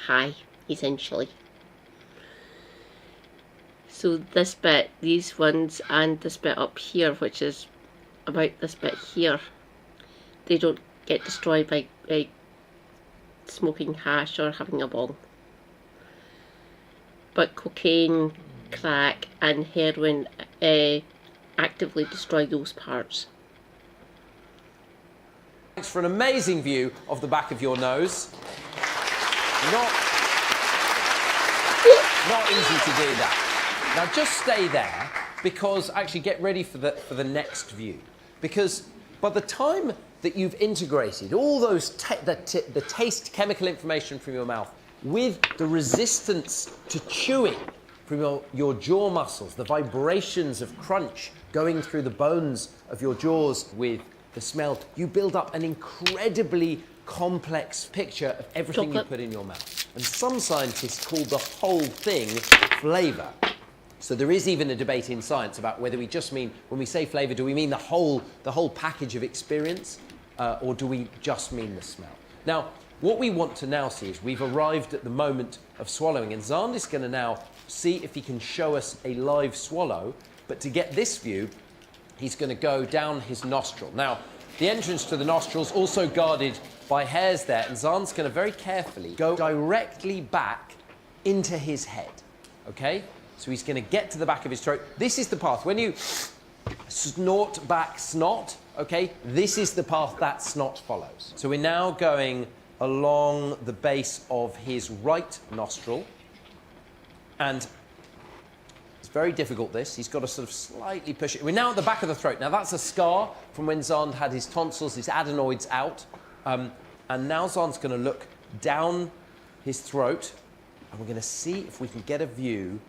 high, essentially. So this bit, these ones, and this bit up here, which is about this bit here, they don't get destroyed by smoking hash or having a bong. But cocaine, crack and heroin actively destroy those parts. Thanks for an amazing view of the back of your nose. Not easy to do that. Now just stay there, because actually get ready for the next view. Because by the time that you've integrated all those the taste chemical information from your mouth with the resistance to chewing from your jaw muscles, the vibrations of crunch going through the bones of your jaws with the smell, you build up an incredibly complex picture of everything you put in your mouth. And some scientists call the whole thing flavour. So there is even a debate in science about whether we just mean, when we say flavour, do we mean the whole package of experience, or do we just mean the smell? Now, what we want to now see is we've arrived at the moment of swallowing, and Zand is going to now see if he can show us a live swallow. But to get this view, he's going to go down his nostril. Now, the entrance to the nostril is also guarded by hairs there, and Zand's going to very carefully go directly back into his head. Okay? So he's going to get to the back of his throat. This is the path. When you snort back snot, okay, this is the path that snot follows. So we're now going along the base of his right nostril. And it's very difficult, this. He's got to sort of slightly push it. We're now at the back of the throat. Now, that's a scar from when Zand had his tonsils, his adenoids out. And now Zand's going to look down his throat, and we're going to see if we can get a view.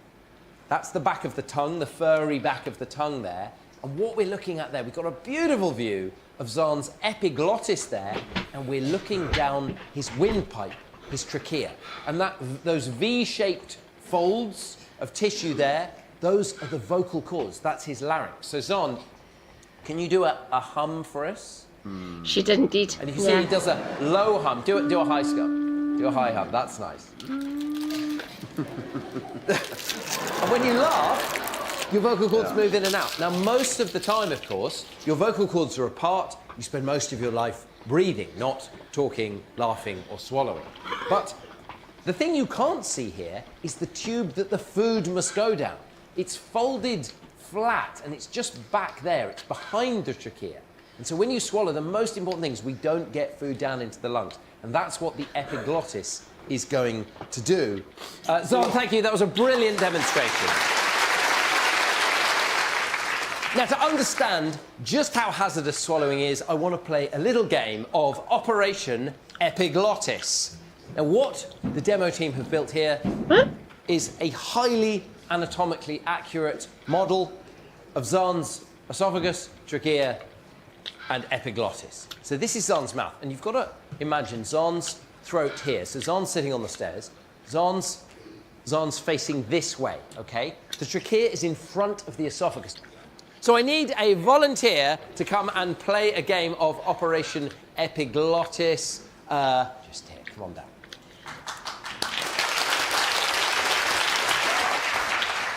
That's the back of the tongue, the furry back of the tongue there. And what we're looking at there, we've got a beautiful view of Zand's epiglottis there, and we're looking down his windpipe, his trachea. And those V-shaped folds of tissue there, those are the vocal cords. That's his larynx. So Zand, can you do a hum for us? She did indeed. And you can see he does a low hum. Do a high scum. Do a high hum. That's nice. And when you laugh, your vocal cords move in and out. Now, most of the time, of course, your vocal cords are apart. You spend most of your life breathing, not talking, laughing, or swallowing. But the thing you can't see here is the tube that the food must go down. It's folded flat and it's just back there. It's behind the trachea. And so when you swallow, the most important thing is we don't get food down into the lungs. And that's what the epiglottis is going to do. Zahn, thank you. That was a brilliant demonstration. Now, to understand just how hazardous swallowing is, I want to play a little game of Operation Epiglottis. Now, what the demo team have built here is a highly anatomically accurate model of Zahn's esophagus, trachea, and epiglottis. So this is Zahn's mouth, and you've got to imagine Zahn's throat here. So Zahn's sitting on the stairs. Zahn's facing this way, okay? The trachea is in front of the esophagus. So I need a volunteer to come and play a game of Operation Epiglottis. Just here, come on down.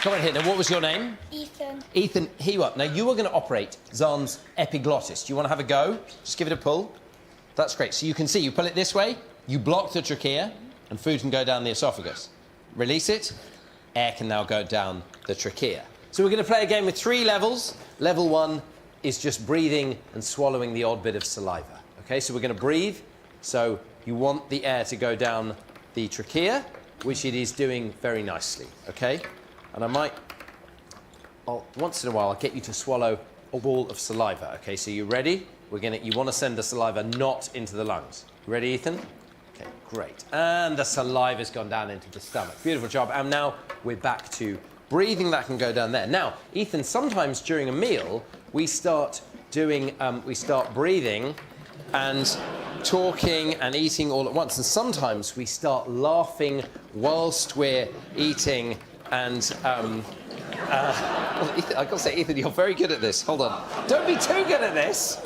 Come on here. Now, what was your name? Ethan. Ethan, here you are. Now, you are going to operate Zahn's epiglottis. Do you want to have a go? Just give it a pull. That's great. So you can see, you pull it this way, you block the trachea, and food can go down the esophagus. Release it, air can now go down the trachea. So we're going to play a game with 3 levels. Level 1 is just breathing and swallowing the odd bit of saliva. Okay, so we're going to breathe. So you want the air to go down the trachea, which it is doing very nicely. Okay? And once in a while, I'll get you to swallow a ball of saliva. Okay, so you ready? You want to send the saliva not into the lungs. Ready, Ethan? Okay, great. And the saliva's gone down into the stomach. Beautiful job. And now we're back to breathing. That can go down there. Now, Ethan, sometimes during a meal, we start breathing and talking and eating all at once. And sometimes we start laughing whilst we're eating. And well, Ethan, I've got to say, Ethan, you're very good at this. Hold on. Don't be too good at this.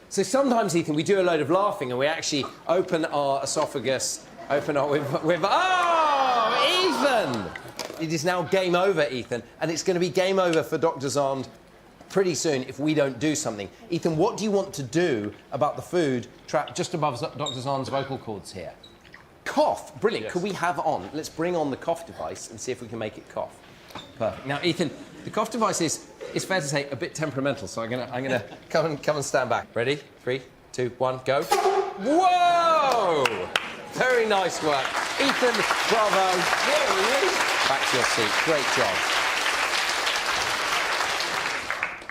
So sometimes, Ethan, we do a load of laughing and we actually open our esophagus, with oh, Ethan! It is now game over, Ethan, and it's going to be game over for Dr. Zahn pretty soon if we don't do something. Ethan, what do you want to do about the food trapped just above Dr. Zahn's vocal cords here? Cough. Brilliant. Yes. Could we have on? Let's bring on the cough device and see if we can make it cough. Perfect. Now, Ethan, the cough device is fair to say a bit temperamental, so I'm gonna come and stand back. Ready? 3, 2, 1, go. Whoa! Very nice work, Ethan. Bravo. Back to your seat. Great job.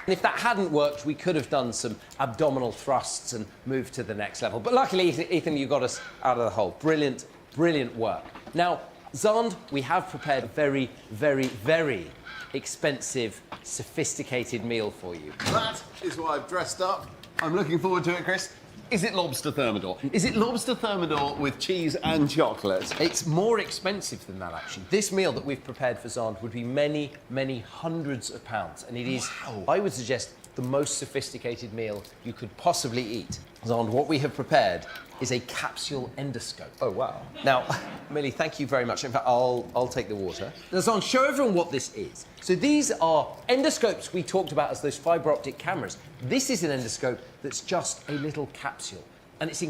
And if that hadn't worked, we could have done some abdominal thrusts and moved to the next level. But luckily, Ethan, you got us out of the hole. Brilliant, brilliant work. Now, Zahn, we have prepared a very, very, very expensive, sophisticated meal for you. That is what I've dressed up. I'm looking forward to it, Chris. Is it lobster thermidor? Is it lobster thermidor with cheese and chocolate? It's more expensive than that, actually. This meal that we've prepared for Zahn would be many, many hundreds of pounds. And it is, I would suggest, the most sophisticated meal you could possibly eat. Zahn, what we have prepared is a capsule endoscope. Oh, wow. Now, Millie, thank you very much. In fact, I'll take the water. Now, Zahn, show everyone what this is. So these are endoscopes we talked about as those fibre optic cameras. This is an endoscope that's just a little capsule. And it's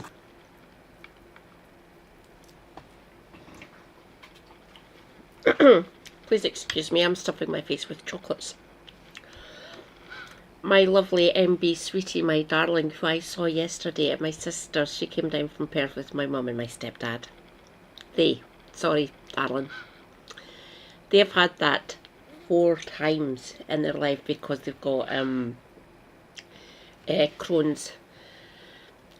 Please excuse me, I'm stuffing my face with chocolates. My lovely MB sweetie, my darling, who I saw yesterday at my sister's, she came down from Perth with my mum and my stepdad. Sorry, darling. They've had that 4 times in their life because they've got Crohn's.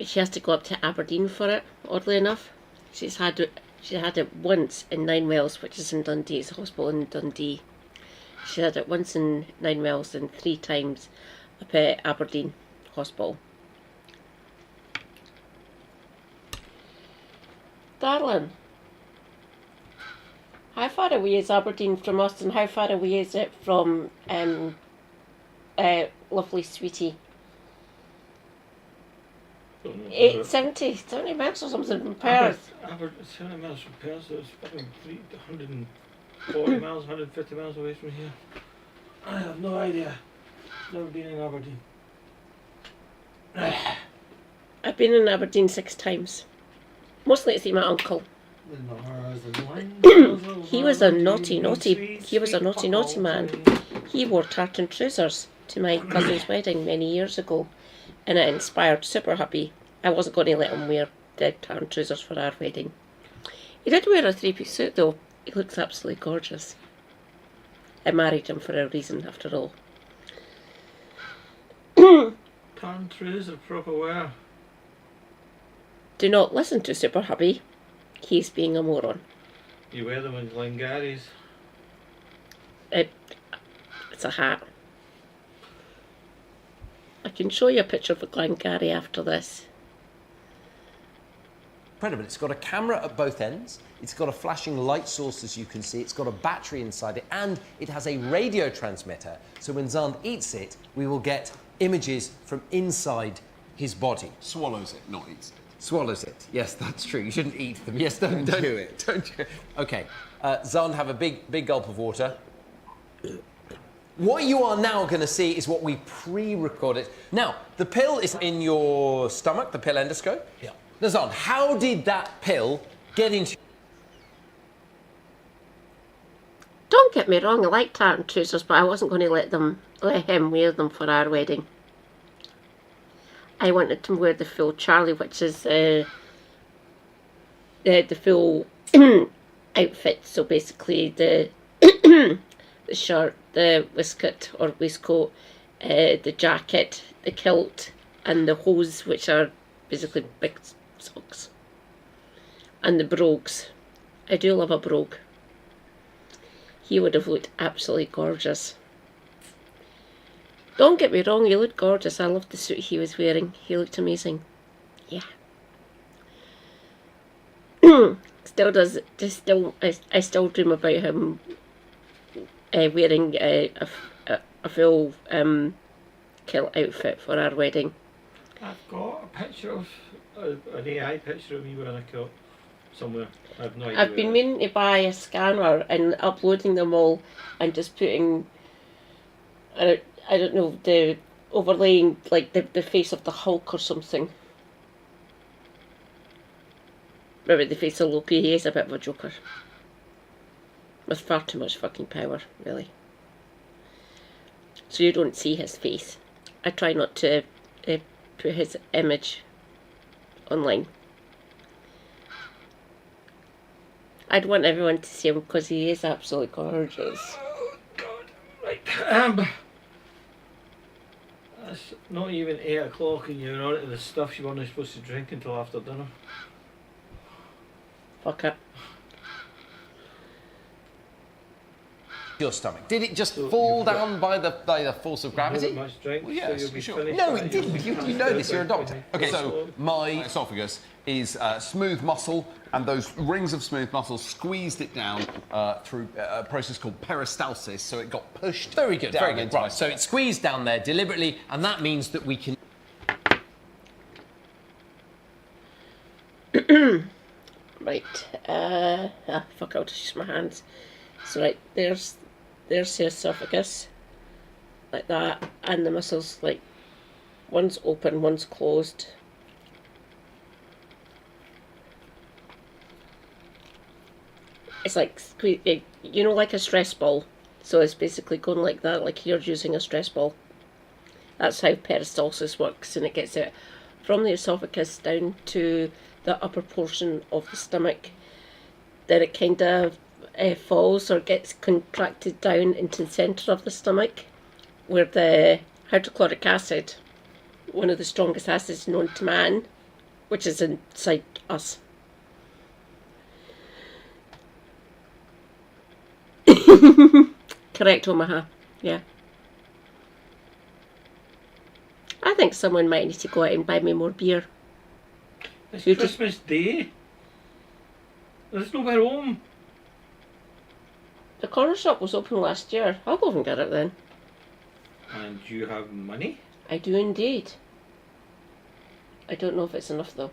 She has to go up to Aberdeen for it, oddly enough. She had it once in Ninewells, which is in Dundee. It's a hospital in Dundee. She had it once in Ninewells and 3 times up at Aberdeen Hospital. Darling, how far away is Aberdeen from us and how far away is it from lovely sweetie? 70 miles or something from Perth. 70 miles from Perth, so it's probably 140 miles, 150 miles away from here. I have no idea. Never been in Aberdeen. I've been in Aberdeen 6 times. Mostly to see my uncle. He was a naughty man. He wore tartan trousers to my cousin's wedding many years ago, and it inspired Super Hubby. I wasn't going to let him wear the tartan trousers for our wedding. He did wear a 3-piece suit though. He looks absolutely gorgeous. I married him for a reason, after all. Tartan trousers proper wear. Do not listen to Super Hubby. He's being a moron. You wear them in Glengarry's. It's a hat. I can show you a picture of a Glengarry after this. Incredible. It's got a camera at both ends. It's got a flashing light source, as you can see. It's got a battery inside it, and it has a radio transmitter. So when Zand eats it, we will get images from inside his body. Swallows it, not eats it. Swallows it. Yes, that's true. You shouldn't eat them. Yes, don't do it. Don't do it. Okay. Zand, have a big gulp of water. What you are now going to see is what we pre-recorded. Now, the pill is in your stomach, the pill endoscope. Yeah. Now, Zand, how did that pill get into... Don't get me wrong, I like tartan trousers, but I wasn't going to let him wear them for our wedding. I wanted to wear the full Charlie, which is the full outfit. So basically the the shirt, the waistcoat or waistcoat, the jacket, the kilt, and the hose, which are basically big socks, and the brogues. I do love a brogue. He would have looked absolutely gorgeous. Don't get me wrong, he looked gorgeous. I loved the suit he was wearing. He looked amazing. Yeah. I still dream about him wearing a full kilt outfit for our wedding. I've got a picture of an AI picture of me wearing a kilt somewhere. I have no idea. I've been meaning to buy a scanner and uploading them all and just putting, I don't know, the overlaying like the face of the Hulk or something. Maybe the face of Loki. He is a bit of a joker. With far too much fucking power, really. So you don't see his face. I try not to put his image online. I'd want everyone to see him because he is absolutely gorgeous. Oh, God. Right. It's not even 8 o'clock and you're on to the stuff you weren't supposed to drink until after dinner. Fuck it. Your stomach. Did it just fall down by the force of gravity? Much drink, Well, yes, so you'll be sure. finished No, by it didn't. You know this. You're a doctor. Okay, so my esophagus is smooth muscle, and those rings of smooth muscle squeezed it down through a process called peristalsis, so it got pushed. Very good, down very good. into Right, my so it's squeezed down there deliberately, and that means that we can... Right. Fuck, I'll just use my hands. So right, there's the esophagus. Like that. And the muscles, like, one's open, one's closed. It's like, you know, like a stress ball. So it's basically going like that, like you're using a stress ball. That's how peristalsis works, and it gets it from the esophagus down to the upper portion of the stomach. Then it kind of falls or gets contracted down into the centre of the stomach, where the hydrochloric acid, one of the strongest acids known to man, which is inside us. Correct, Omaha. Yeah. I think someone might need to go out and buy me more beer. It's You Christmas Day. There's nowhere home. The corner shop was open last year. I'll go and get it then. And you have money? I do indeed. I don't know if it's enough though.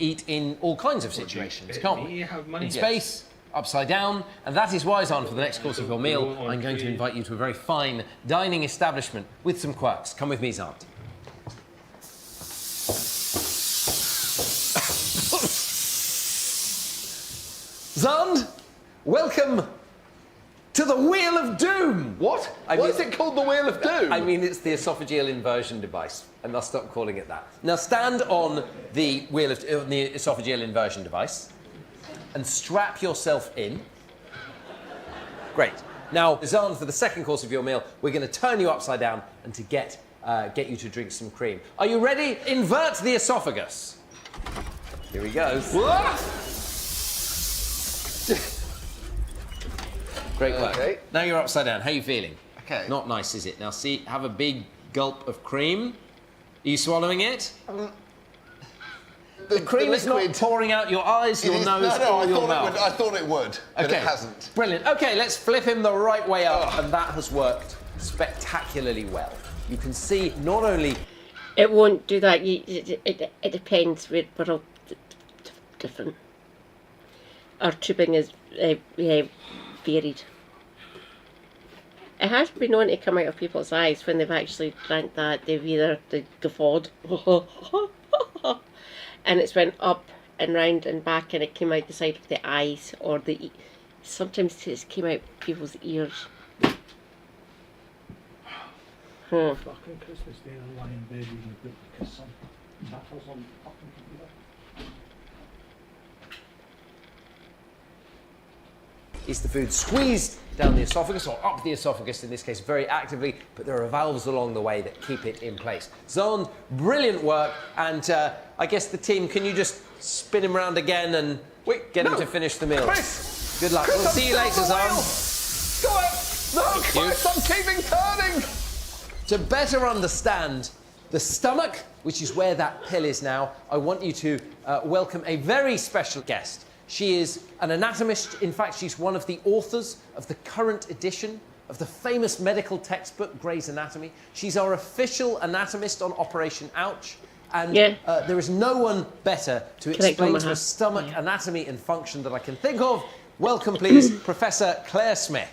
eat in all kinds of situations, can't we? You have money. In space, upside down. And that is why, Zan, for the next course of your meal, I'm going to invite you to a very fine dining establishment with some quirks. Come with me, Zan. Zand, welcome to the Wheel of Doom. What? Why is it called the Wheel of Doom? I mean, it's the esophageal inversion device. I must stop calling it that. Now, stand on the the esophageal inversion device and strap yourself in. Great. Now, Zand, for the second course of your meal, we're going to turn you upside down and to get you to drink some cream. Are you ready? Invert the esophagus. Here he goes. Great work. Okay. Now you're upside down. How are you feeling? Okay. Not nice, is it? Now, see, have a big gulp of cream. Are you swallowing it? The cream is not pouring out your eyes, your nose, or your mouth. I thought it would, but Okay. it hasn't. Brilliant. Okay, let's flip him the right way up, and that has worked spectacularly well. You can see not only It won't do that. It depends. We're all different. Our tubing is varied. It has been known to come out of people's eyes when they've actually drank that. They guffawed, and it's went up and round and back, and it came out the side of the eyes, or sometimes it came out people's ears. Fucking Christmas Day, I'm lying in bed reading a book because some battles on fucking computer. is the food squeezed down the esophagus, or up the esophagus in this case, very actively, but there are valves along the way that keep it in place. Zand, brilliant work, and I guess the team, can you just spin him around again and get him to finish the meal? Chris! Good luck. Chris, We'll see you later, Zand. Stop it! No, Chris, I'm keeping turning! To better understand the stomach, which is where that pill is now, I want you to welcome a very special guest. She is an anatomist. In fact, she's one of the authors of the current edition of the famous medical textbook, Gray's Anatomy. She's our official anatomist on Operation Ouch. And there is no one better to explain to us stomach anatomy and function that I can think of. Welcome, please, Professor Claire Smith.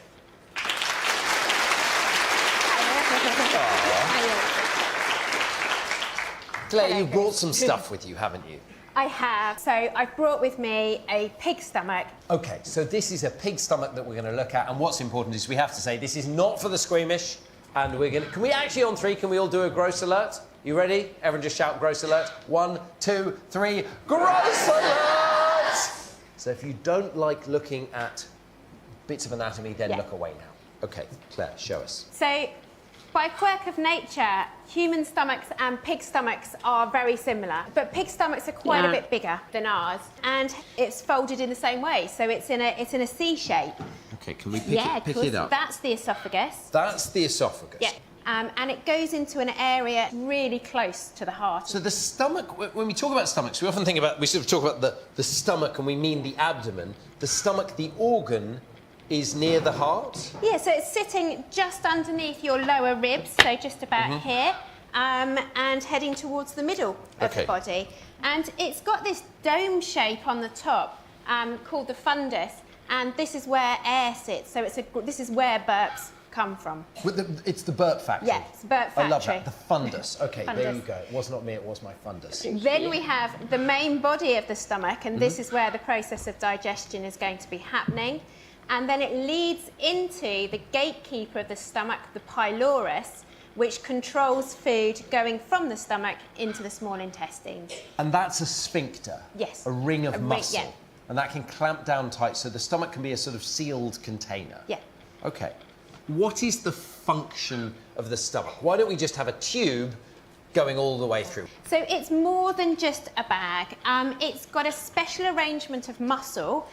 Claire, you brought some stuff with you, haven't you? I have. So I've brought with me a pig stomach. Okay, so this is a pig stomach that we're going to look at, and what's important is we have to say this is not for the squeamish, and we're going to... Can we actually, on three, can we all do a gross alert? You ready? Everyone just shout gross alert. 1, 2, 3, gross alert! So if you don't like looking at bits of anatomy, then look away now. Okay, Claire, show us. So, by quirk of nature, human stomachs and pig stomachs are very similar, but pig stomachs are quite a bit bigger than ours, and it's folded in the same way, so it's in a C shape. Okay, can we pick it up? That's the esophagus. That's the esophagus. Yeah. And it goes into an area really close to the heart. So the stomach, when we talk about stomachs, we often think about, we sort of talk about the stomach and we mean the abdomen. The stomach, the organ, is near the heart? Yeah, so it's sitting just underneath your lower ribs, so just about here, and heading towards the middle of the body. And it's got this dome shape on the top called the fundus, and this is where air sits. So this is where burps come from. It's the burp factory? Yeah, it's burp factory. I love that, the fundus. Okay, Fundus. There you go. It was not me, it was my fundus. Then we have the main body of the stomach, and this is where the process of digestion is going to be happening. And then it leads into the gatekeeper of the stomach, the pylorus, which controls food going from the stomach into the small intestines. And that's a sphincter? Yes. A ring of muscle? Yeah. And that can clamp down tight, so the stomach can be a sort of sealed container? Yeah. Okay. What is the function of the stomach? Why don't we just have a tube going all the way through? So it's more than just a bag. It's got a special arrangement of muscle.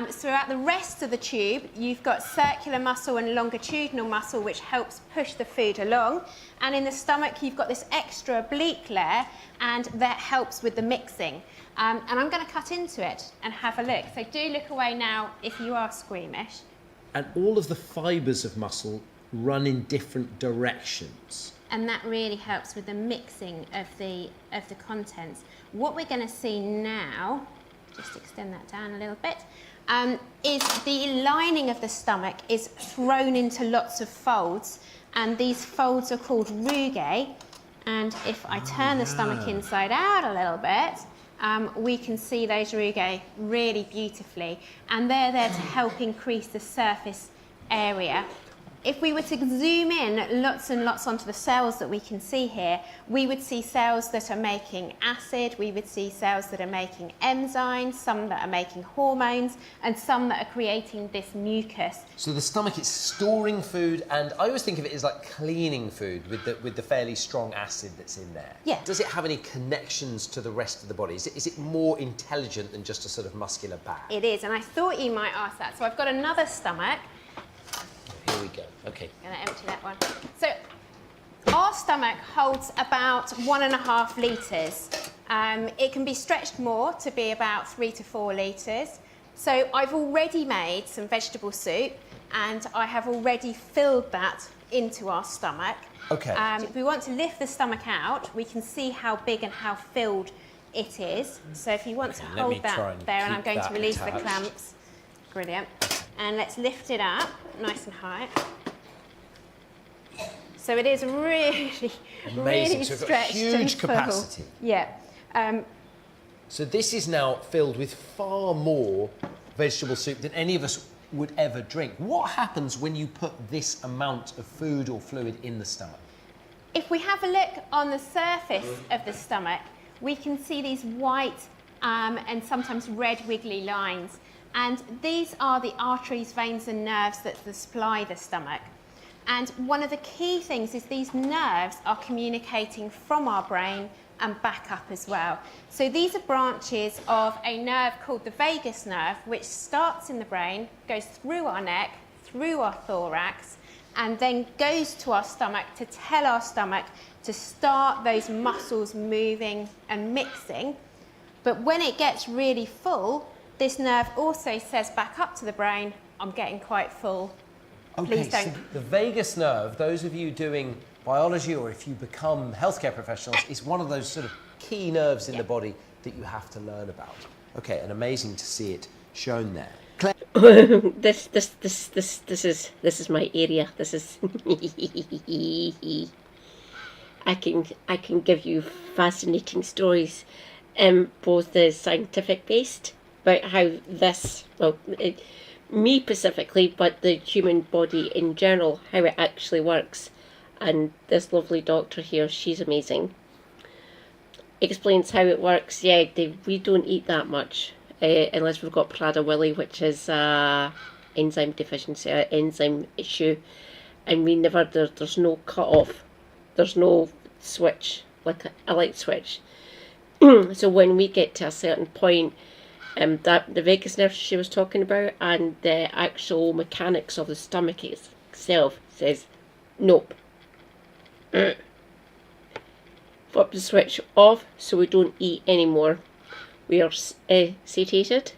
Throughout the rest of the tube, you've got circular muscle and longitudinal muscle, which helps push the food along. And in the stomach, you've got this extra oblique layer, and that helps with the mixing. And I'm going to cut into it and have a look. So do look away now if you are squeamish. And all of the fibres of muscle run in different directions. And that really helps with the mixing of the contents. What we're going to see now just extend that down a little bit, is the lining of the stomach is thrown into lots of folds, and these folds are called rugae. And if I turn the stomach inside out a little bit, we can see those rugae really beautifully, and they're there to help increase the surface area. If we were to zoom in lots and lots onto the cells that we can see here, we would see cells that are making acid, we would see cells that are making enzymes, some that are making hormones, and some that are creating this mucus. So the stomach is storing food, and I always think of it as like cleaning food with the fairly strong acid that's in there. Yeah. Does it have any connections to the rest of the body? Is it more intelligent than just a sort of muscular bag? It is, and I thought you might ask that. So I've got another stomach. Here we go. Okay. I'm going to empty that one. So our stomach holds about 1.5 litres. It can be stretched more to be about 3 to 4 litres. So I've already made some vegetable soup, and I have already filled that into our stomach. Okay. If we want to lift the stomach out, we can see how big and how filled it is. So if you want to let me hold try that and there, and I'm keep going to that release the attached. clamps. Brilliant. And let's lift it up nice and high. So it is really, Amazing. really So we've got stretched huge and full. capacity. Yeah. So this is now filled with far more vegetable soup than any of us would ever drink. What happens when you put this amount of food or fluid in the stomach? If we have a look on the surface of the stomach, we can see these white and sometimes red wiggly lines. And these are the arteries, veins and nerves that supply the stomach. And one of the key things is these nerves are communicating from our brain and back up as well. So these are branches of a nerve called the vagus nerve, which starts in the brain, goes through our neck, through our thorax, and then goes to our stomach to tell our stomach to start those muscles moving and mixing. But when it gets really full, this nerve also says back up to the brain, I'm getting quite full. Okay, Please don't. so the vagus nerve, those of you doing biology or if you become healthcare professionals, is one of those sort of key nerves in the body that you have to learn about. Okay, and amazing to see it shown there. Claire? This is my area. This is I can give you fascinating stories, both the scientific based about how this, me specifically, but the human body in general, how it actually works. And this lovely doctor here, she's amazing, explains how it works. Yeah, we don't eat that much unless we've got Prader-Willi, which is enzyme deficiency, enzyme issue, and we never, there's no cut off, there's no switch, like a light switch. So when we get to a certain point, that the vagus nerve she was talking about and the actual mechanics of the stomach itself says, nope. Flip the switch off so we don't eat anymore. We are satiated,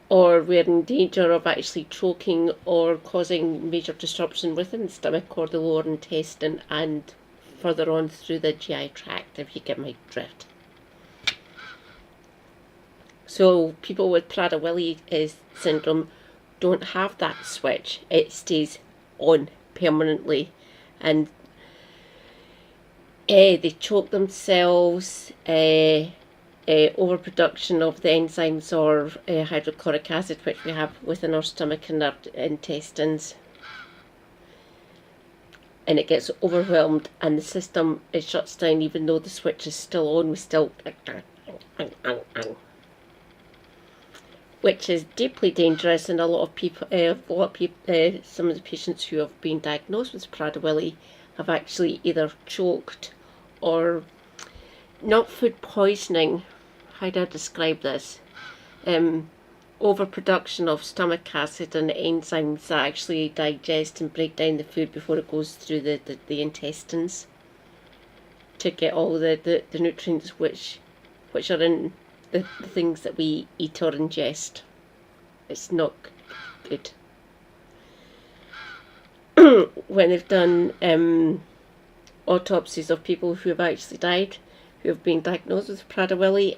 or we're in danger of actually choking or causing major disruption within the stomach or the lower intestine and further on through the GI tract, if you get my drift. So people with Prader-Willi syndrome don't have that switch. It stays on permanently, and they choke themselves, overproduction of the enzymes or hydrochloric acid, which we have within our stomach and our intestines, and it gets overwhelmed and the system, it shuts down even though the switch is still on. We still, which is deeply dangerous, and a lot of people, some of the patients who have been diagnosed with Prader-Willi have actually either choked or, not food poisoning, how do I describe this? Overproduction of stomach acid and enzymes that actually digest and break down the food before it goes through the intestines to get all the nutrients which are in the things that we eat or ingest. It's not good. When they've done autopsies of people who have actually died, who have been diagnosed with Prader-Willi,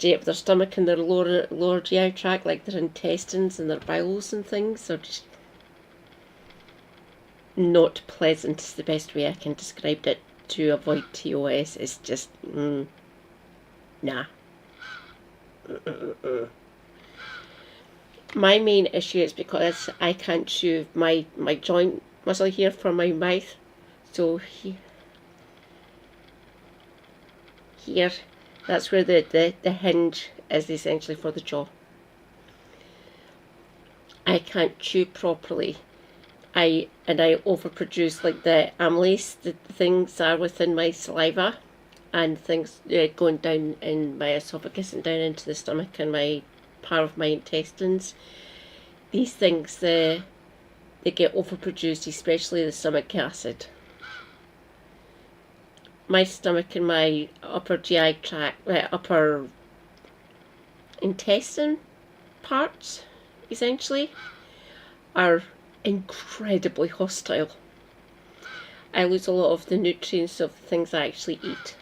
state of their stomach and their lower GI tract, like their intestines and their bowels and things, are just not pleasant is the best way I can describe it. To avoid TOS is just, nah. My main issue is because I can't chew my joint muscle here from my mouth, so here, that's where the hinge is essentially for the jaw. I can't chew properly. I overproduce like the amylase, the things are within my saliva, and things going down in my esophagus and down into the stomach and my part of my intestines. These things they get overproduced, especially the stomach acid. My stomach and my upper GI tract, upper intestine parts, essentially, are incredibly hostile. I lose a lot of the nutrients of the things I actually eat,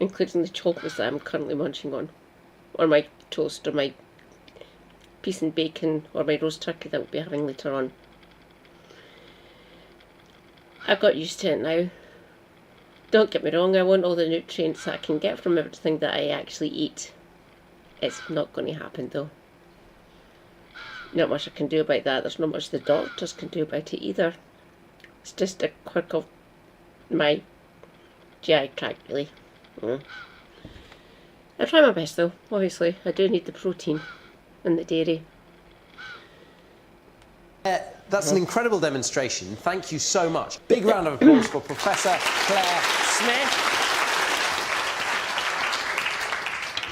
including the chocolates that I'm currently munching on, or my toast, or my piece and bacon, or my roast turkey that we'll be having later on. I've got used to it now. Don't get me wrong, I want all the nutrients that I can get from everything that I actually eat. It's not going to happen though. Not much I can do about that. There's not much the doctors can do about it either. It's just a quirk of my GI tract, really. I try my best though, obviously. I do need the protein and the dairy. That's an incredible demonstration. Thank you so much. Big round of applause for Professor Claire Smith.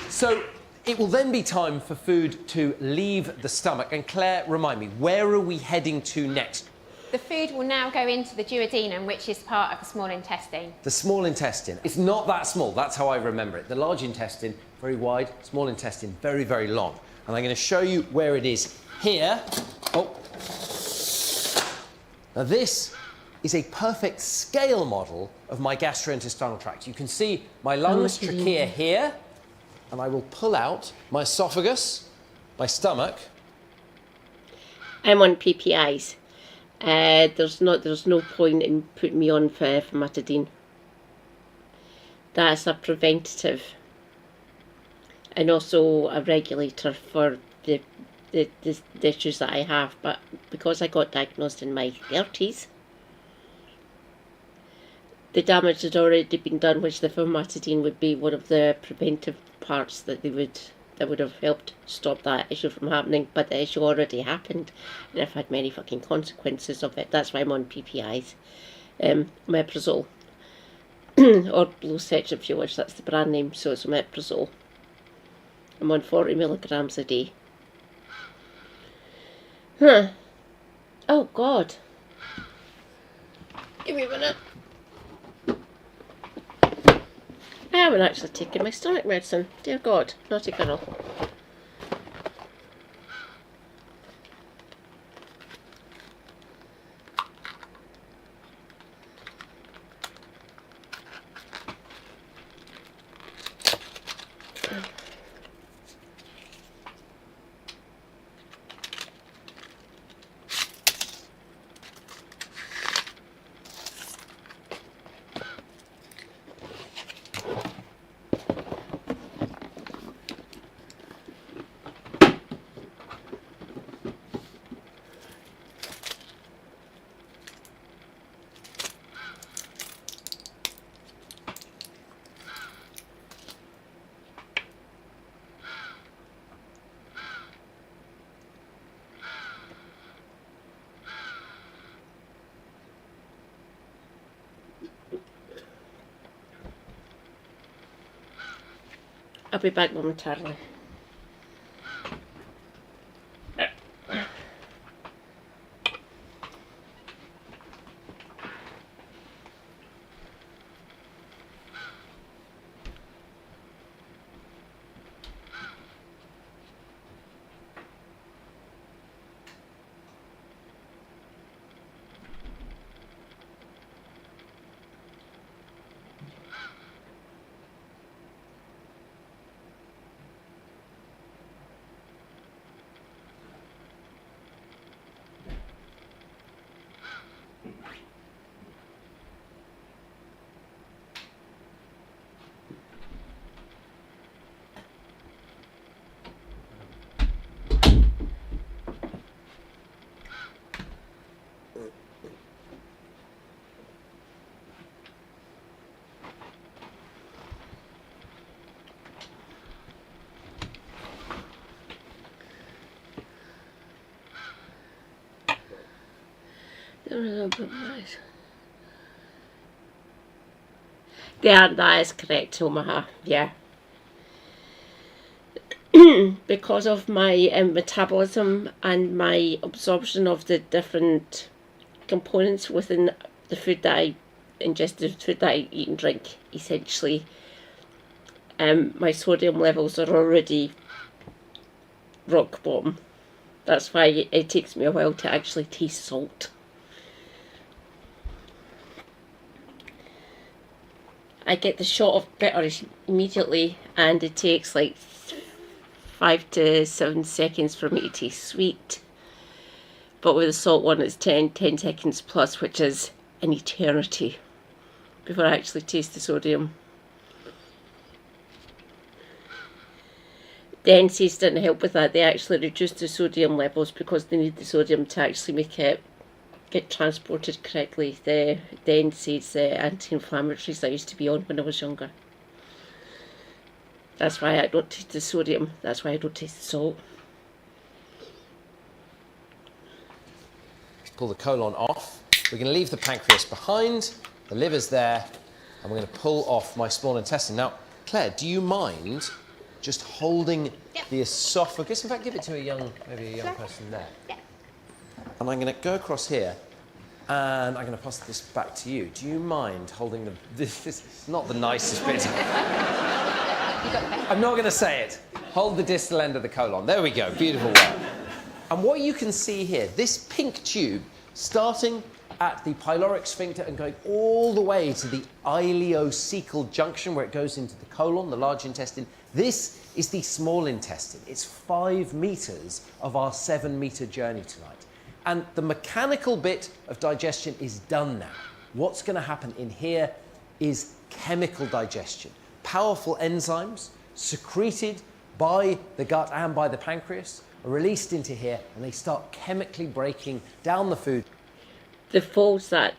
So it will then be time for food to leave the stomach. And Claire, remind me, where are we heading to next? The food will now go into the duodenum, which is part of the small intestine. The small intestine. It's not that small, that's how I remember it. The large intestine, very wide, small intestine, very, very long. And I'm going to show you where it is here. Oh. Now this is a perfect scale model of my gastrointestinal tract. You can see my lungs, trachea here, and I will pull out my esophagus, my stomach. I'm on PPIs. There's no point in putting me on famotidine. That's a preventative and also a regulator for the issues that I have, but because I got diagnosed in my 30s, the damage had already been done, which the famotidine would be one of the preventive parts that would have helped stop that issue from happening, but the issue already happened, and I've had many fucking consequences of it. That's why I'm on PPIs. Omeprazole, or Blosec if you wish, that's the brand name, so it's Omeprazole. I'm on 40 milligrams a day. Oh God. Give me a minute. I haven't actually taken my stomach medicine. Dear God, naughty girl. I'll be back momentarily. Yeah, that is correct, Omaha. Yeah. Because of my metabolism and my absorption of the different components within the food that I ingest, the food that I eat and drink, essentially, my sodium levels are already rock bottom. That's why it takes me a while to actually taste salt. I get the shot of bitter immediately, and it takes like 5 to 7 seconds for me to taste sweet. But with the salt one, it's 10 seconds plus, which is an eternity before I actually taste the sodium. The NSAIDs didn't help with that. They actually reduced the sodium levels because they need the sodium to actually make it get transported correctly. The NSAIDs, the anti-inflammatories I used to be on when I was younger. That's why I don't taste the sodium. That's why I don't taste the salt. Pull the colon off. We're going to leave the pancreas behind. The liver's there. And we're going to pull off my small intestine. Now, Claire, do you mind just holding the esophagus? In fact, give it to maybe a young person there. Yeah. And I'm going to go across here, and I'm going to pass this back to you. Do you mind holding this is not the nicest bit. I'm not going to say it. Hold the distal end of the colon. There we go. Beautiful work. And what you can see here, this pink tube, starting at the pyloric sphincter and going all the way to the ileocecal junction where it goes into the colon, the large intestine. This is the small intestine. It's 5 meters of our 7-meter journey tonight. And the mechanical bit of digestion is done now. What's going to happen in here is chemical digestion. Powerful enzymes secreted by the gut and by the pancreas are released into here, and they start chemically breaking down the food. The folds that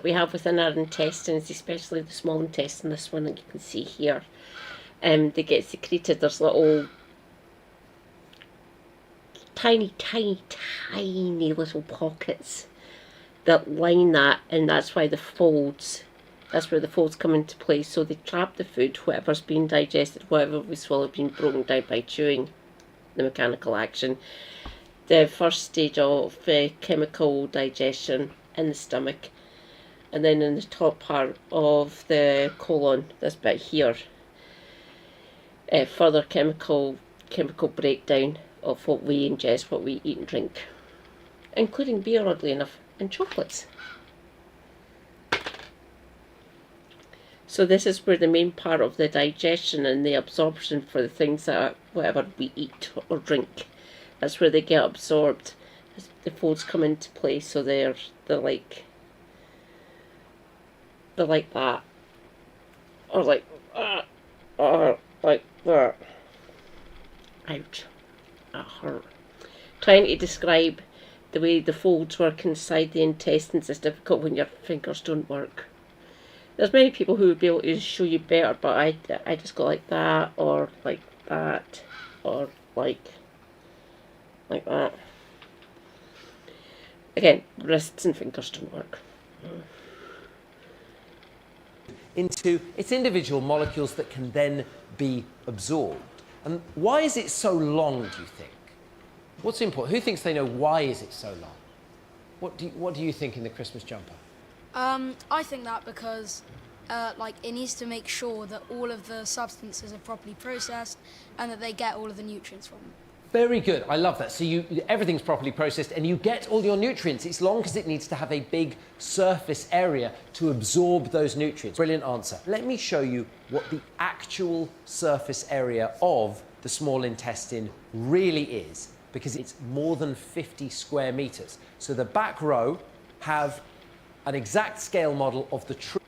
we have within our intestines, especially the small intestine, this one that you can see here, they get secreted. There's little tiny little pockets that line that, and that's why that's where the folds come into place. So they trap the food, whatever's being digested, whatever we swallow being broken down by chewing, the mechanical action. The first stage of chemical digestion in the stomach, and then in the top part of the colon, this bit here, further chemical breakdown of what we ingest, what we eat and drink, including beer, oddly enough, and chocolates. So this is where the main part of the digestion and the absorption for the things that whatever we eat or drink, that's where they get absorbed. The folds come into place, so they're like that, or like that. Ouch, that hurt. Trying to describe the way the folds work inside the intestines is difficult when your fingers don't work. There's many people who would be able to show you better, but I just go like that, or like that, or like that. Again, wrists and fingers don't work. Into its individual molecules that can then be absorbed. And why is it so long, do you think? What's important? Who thinks they know why is it so long? What do you think in the Christmas jumper? I think that because it needs to make sure that all of the substances are properly processed and that they get all of the nutrients from them. Very good. I love that. So everything's properly processed and you get all your nutrients. It's long because it needs to have a big surface area to absorb those nutrients. Brilliant answer. Let me show you what the actual surface area of the small intestine really is, because it's more than 50 square meters. So the back row have an exact scale model of the true.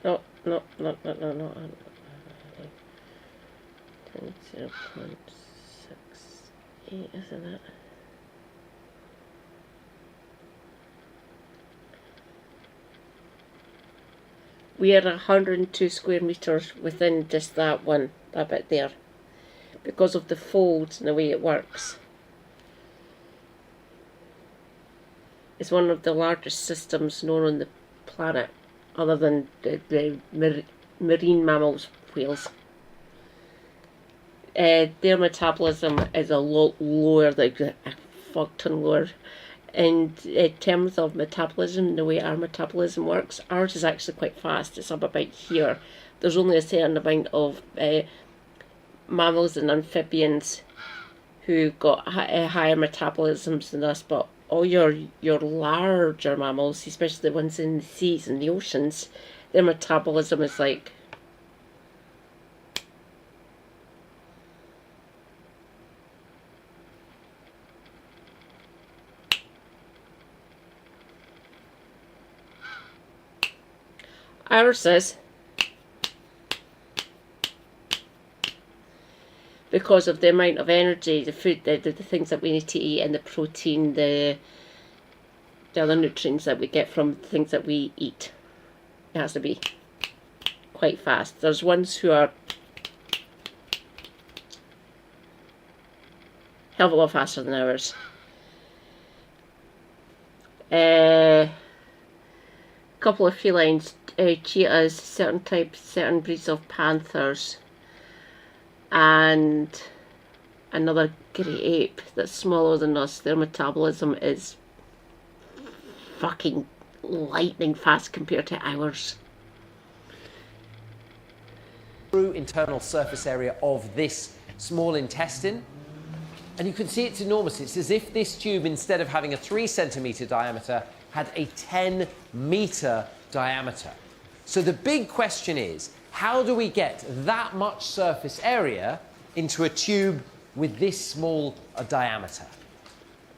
No. 0.68, isn't it? We are 102 square metres within just that bit there, because of the folds and the way it works. It's one of the largest systems known on the planet, other than the marine mammals, whales. Their metabolism is a lot lower, like a fuck ton lower. And in terms of metabolism, the way our metabolism works, ours is actually quite fast. It's up about here. There's only a certain amount of mammals and amphibians who got higher metabolisms than us, but all your larger mammals, especially the ones in the seas and the oceans, their metabolism is like ours is, because of the amount of energy, the food, the things that we need to eat, and the protein, the other nutrients that we get from things that we eat. It has to be quite fast. There's ones who are hell of a lot faster than ours. Couple of felines, cheetahs, certain breeds of panthers, and another grey ape that's smaller than us. Their metabolism is fucking lightning fast compared to ours. True internal surface area of this small intestine, and you can see it's enormous. It's as if this tube, instead of having a 3 centimetre diameter, had a 10 metre diameter. So the big question is, how do we get that much surface area into a tube with this small a diameter?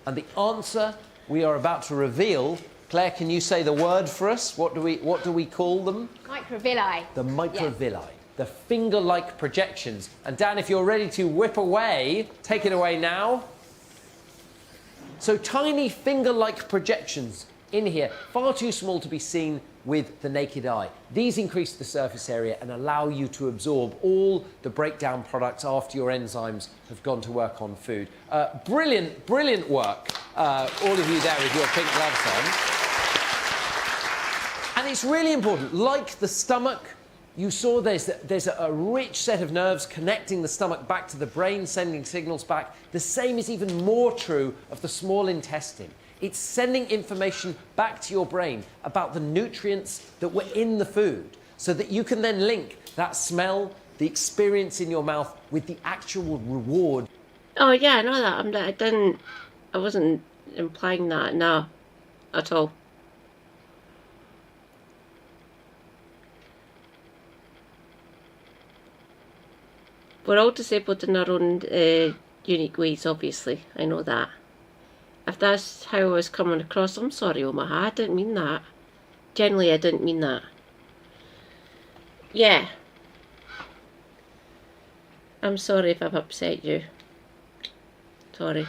And the answer we are about to reveal. Claire, can you say the word for us? What do we call them? Microvilli. The microvilli. Yes. The finger-like projections. And Dan, if you're ready to whip away, take it away now. So tiny finger-like projections in here, far too small to be seen with the naked eye. These increase the surface area and allow you to absorb all the breakdown products after your enzymes have gone to work on food. Brilliant work, all of you there with your pink gloves on. And it's really important, like the stomach, you saw there's a rich set of nerves connecting the stomach back to the brain, sending signals back. The same is even more true of the small intestine. It's sending information back to your brain about the nutrients that were in the food, so that you can then link that smell, the experience in your mouth, with the actual reward. Oh yeah, I know that. I wasn't implying that, no, at all. We're all disabled in our own unique ways, obviously. I know that. If that's how I was coming across, I'm sorry, Omaha. I didn't mean that. Generally, I didn't mean that. Yeah. I'm sorry if I've upset you. Sorry.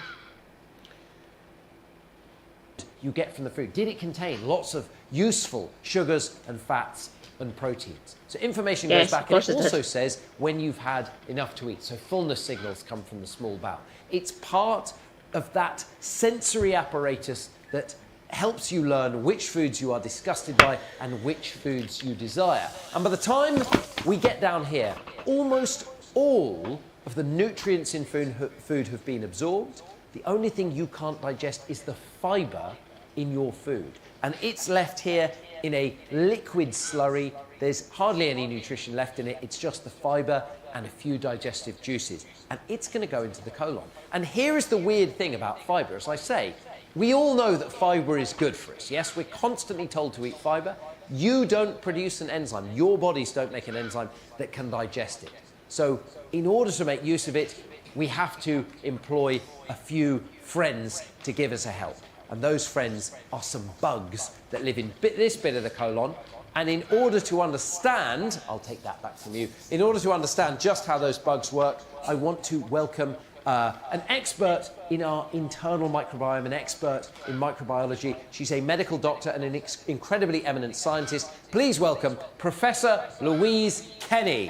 You get from the food. Did it contain lots of useful sugars and fats and proteins? So information goes back, and it also says when you've had enough to eat. So fullness signals come from the small bowel. It's part of that sensory apparatus that helps you learn which foods you are disgusted by and which foods you desire. And by the time we get down here, almost all of the nutrients in food have been absorbed. The only thing you can't digest is the fibre in your food. And it's left here in a liquid slurry. There's hardly any nutrition left in it. It's just the fibre and a few digestive juices. And it's going to go into the colon. And here is the weird thing about fibre. As I say, we all know that fibre is good for us. Yes, we're constantly told to eat fibre. You don't produce an enzyme. Your bodies don't make an enzyme that can digest it. So in order to make use of it, we have to employ a few friends to give us a help. And those friends are some bugs that live in this bit of the colon. And in order to understand, I'll take that back from you, in order to understand just how those bugs work, I want to welcome an expert in our internal microbiome, an expert in microbiology. She's a medical doctor and an incredibly eminent scientist. Please welcome Professor Louise Kenny.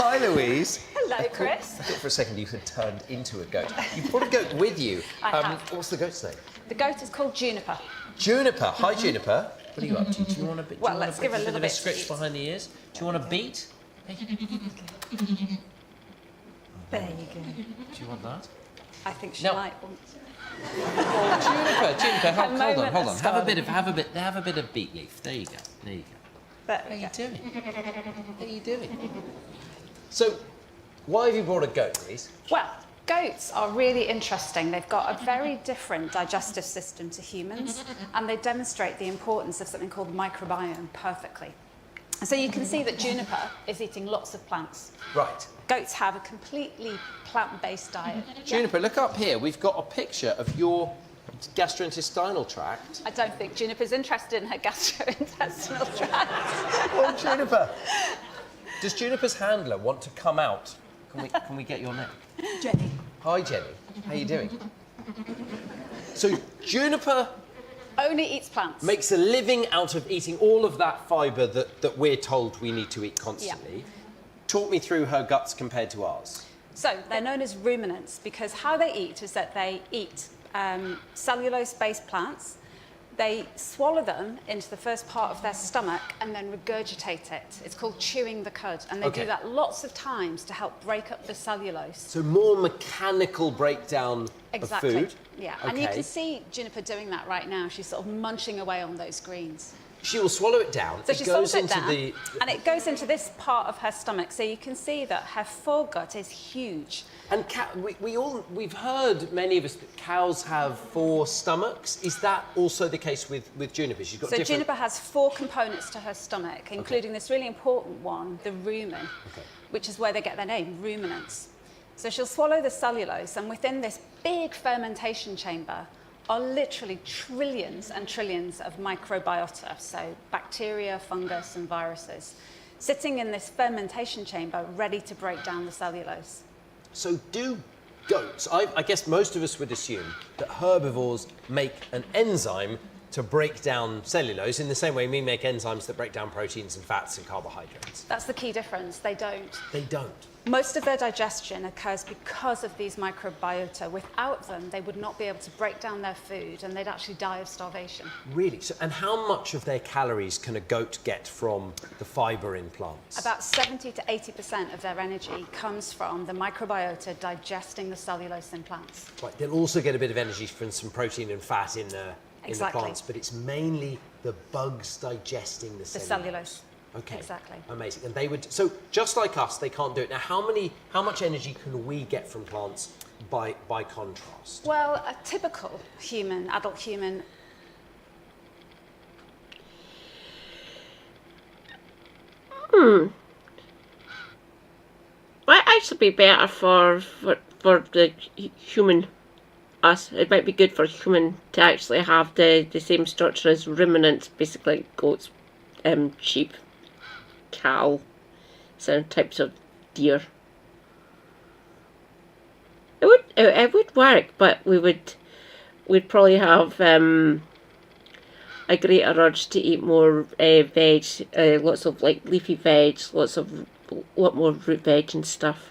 Hi, Louise. Hello, Chris. I thought for a second you had turned into a goat. You brought a goat with you. I have. What's the goat's name? The goat is called Juniper. Juniper. Hi, Juniper. What are you up to? Do you want a bit? Well, let's give her a little bit of a bit scratch to eat. behind the ears. Do you want a beat? There you go. Do you want that? I think she No. might want. Juniper, hold on. moment Hold on. of Have a stardom. bit of beet leaf. There you go. There you go. There How we are you go. doing? How are you doing? So, why have you brought a goat, Louise? Well, goats are really interesting. They've got a very different digestive system to humans, and they demonstrate the importance of something called microbiome perfectly. So you can see that Juniper is eating lots of plants. Right. Goats have a completely plant-based diet. Juniper, look up here. We've got a picture of your gastrointestinal tract. I don't think Juniper's interested in her gastrointestinal tract. Oh, Juniper. Does Juniper's handler want to come out? Can we get your name? Jenny. Hi, Jenny. How you doing? So Juniper Only eats plants. makes a living out of eating all of that fibre that we're told we need to eat constantly. Talk me through her guts compared to ours. So they're known as ruminants because how they eat is that they eat cellulose-based plants. They swallow them into the first part of their stomach and then regurgitate it. It's called chewing the cud, and they Okay. do that lots of times to help break up the cellulose. So more mechanical breakdown Exactly. of food. Yeah, and you Okay. can see Juniper doing that right now. She's sort of munching away on those greens. She will swallow it down. So it she goes swallows it into down, the. and it goes into this part of her stomach. So you can see that her foregut is huge. And we've heard, many of us, that cows have 4 stomachs. Is that also the case with Juniper? She's got So different. Juniper has 4 components to her stomach, including this really important one, the rumen, which is where they get their name, ruminants. So she'll swallow the cellulose, and within this big fermentation chamber are literally trillions and trillions of microbiota, so bacteria, fungus, and viruses, sitting in this fermentation chamber ready to break down the cellulose. So do goats, I guess most of us would assume that herbivores make an enzyme to break down cellulose in the same way we make enzymes that break down proteins and fats and carbohydrates. That's the key difference. They don't. They don't. Most of their digestion occurs because of these microbiota. Without them, they would not be able to break down their food and they'd actually die of starvation. Really? So, and how much of their calories can a goat get from the fibre in plants? About 70 to 80% of their energy comes from the microbiota digesting the cellulose in plants. Right, they'll also get a bit of energy from some protein and fat in the Exactly. plants, but it's mainly the bugs digesting the The cellulose. cellulose. Okay. Exactly. Amazing. And they would, so just like us, they can't do it. Now, how much energy can we get from plants by contrast? Well, a typical human, adult human, Might actually be better for the human, us. It might be good for human to actually have the same structure as ruminants, basically like goats, sheep, cow, certain types of deer. It would work, but we'd probably have a greater urge to eat more veg, lots of like leafy veg, lot more root veg and stuff.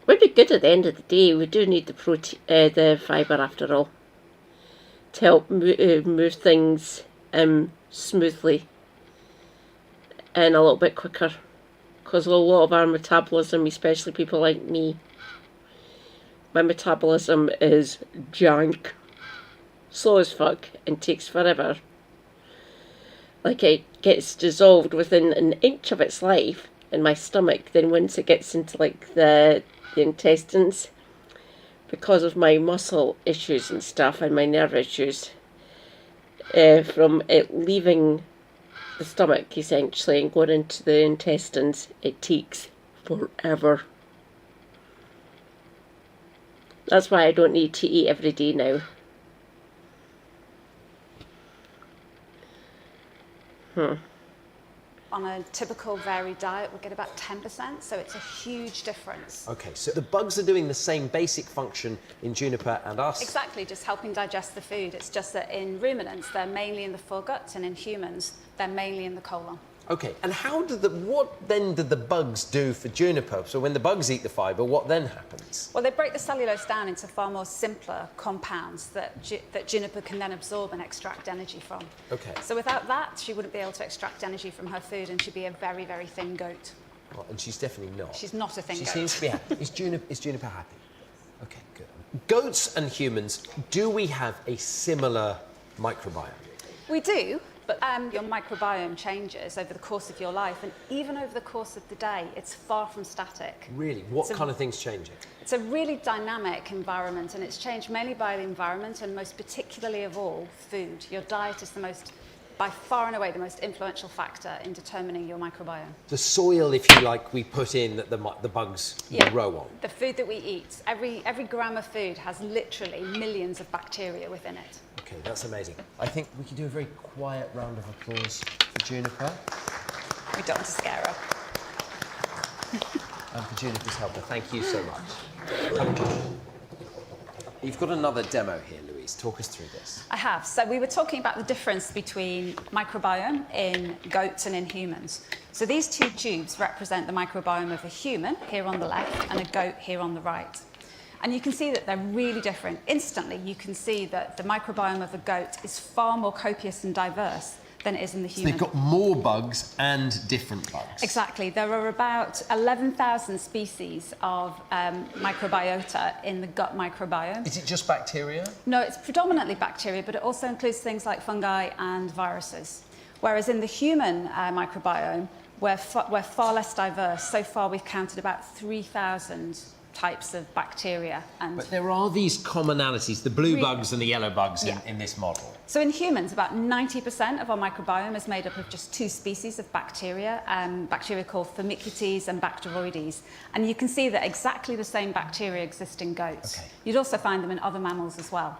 Would be good at the end of the day. We do need the protein, the fibre after all, to help move things smoothly and a little bit quicker. Because a lot of our metabolism, especially people like me, my metabolism is jank, slow as fuck, and takes forever. Like it gets dissolved within an inch of its life in my stomach. Then once it gets into like the intestines, because of my muscle issues and stuff and my nerve issues, from it leaving the stomach essentially and going into the intestines, it takes forever. That's why I don't need to eat every day now. On a typical varied diet, we'll get about 10%, so it's a huge difference. Okay, so the bugs are doing the same basic function in Juniper and us? Exactly, just helping digest the food. It's just that in ruminants, they're mainly in the foregut, and in humans, they're mainly in the colon. Okay, and what then do the bugs do for Juniper? So when the bugs eat the fibre, what then happens? Well, they break the cellulose down into far more simpler compounds that Juniper can then absorb and extract energy from. Okay. So without that, she wouldn't be able to extract energy from her food, and she'd be a very, very thin goat. Well, and she's definitely not. She's not a thin She goat. seems to be happy. Is Juniper happy? Okay, good. Goats and humans, do we have a similar microbiome? We do, but your microbiome changes over the course of your life, and even over the course of the day, it's far from static. Really? What kind of things change it? It's a really dynamic environment, and it's changed mainly by the environment, and most particularly of all, food. Your diet is by far and away, the most influential factor in determining your microbiome. The soil, if you like, we put in that the bugs grow on. The food that we eat, every gram of food has literally millions of bacteria within it. Okay, that's amazing. I think we can do a very quiet round of applause for Juniper. We don't want to scare her. And for Juniper's helper, thank you so much. You've got another demo here, Louise. Talk us through this. I have. So we were talking about the difference between microbiome in goats and in humans. So these two tubes represent the microbiome of a human here on the left and a goat here on the right. And you can see that they're really different. Instantly, you can see that the microbiome of a goat is far more copious and diverse than it is in the human. So they've got more bugs and different bugs. Exactly. There are about 11,000 species of microbiota in the gut microbiome. Is it just bacteria? No, it's predominantly bacteria, but it also includes things like fungi and viruses. Whereas in the human microbiome, we're far less diverse. So far, we've counted about 3,000 types of bacteria. But there are these commonalities, the blue bugs and the yellow bugs in this model. So in humans, about 90% of our microbiome is made up of just two species of bacteria, bacteria called Firmicutes and Bacteroides. And you can see that exactly the same bacteria exist in goats. Okay. You'd also find them in other mammals as well.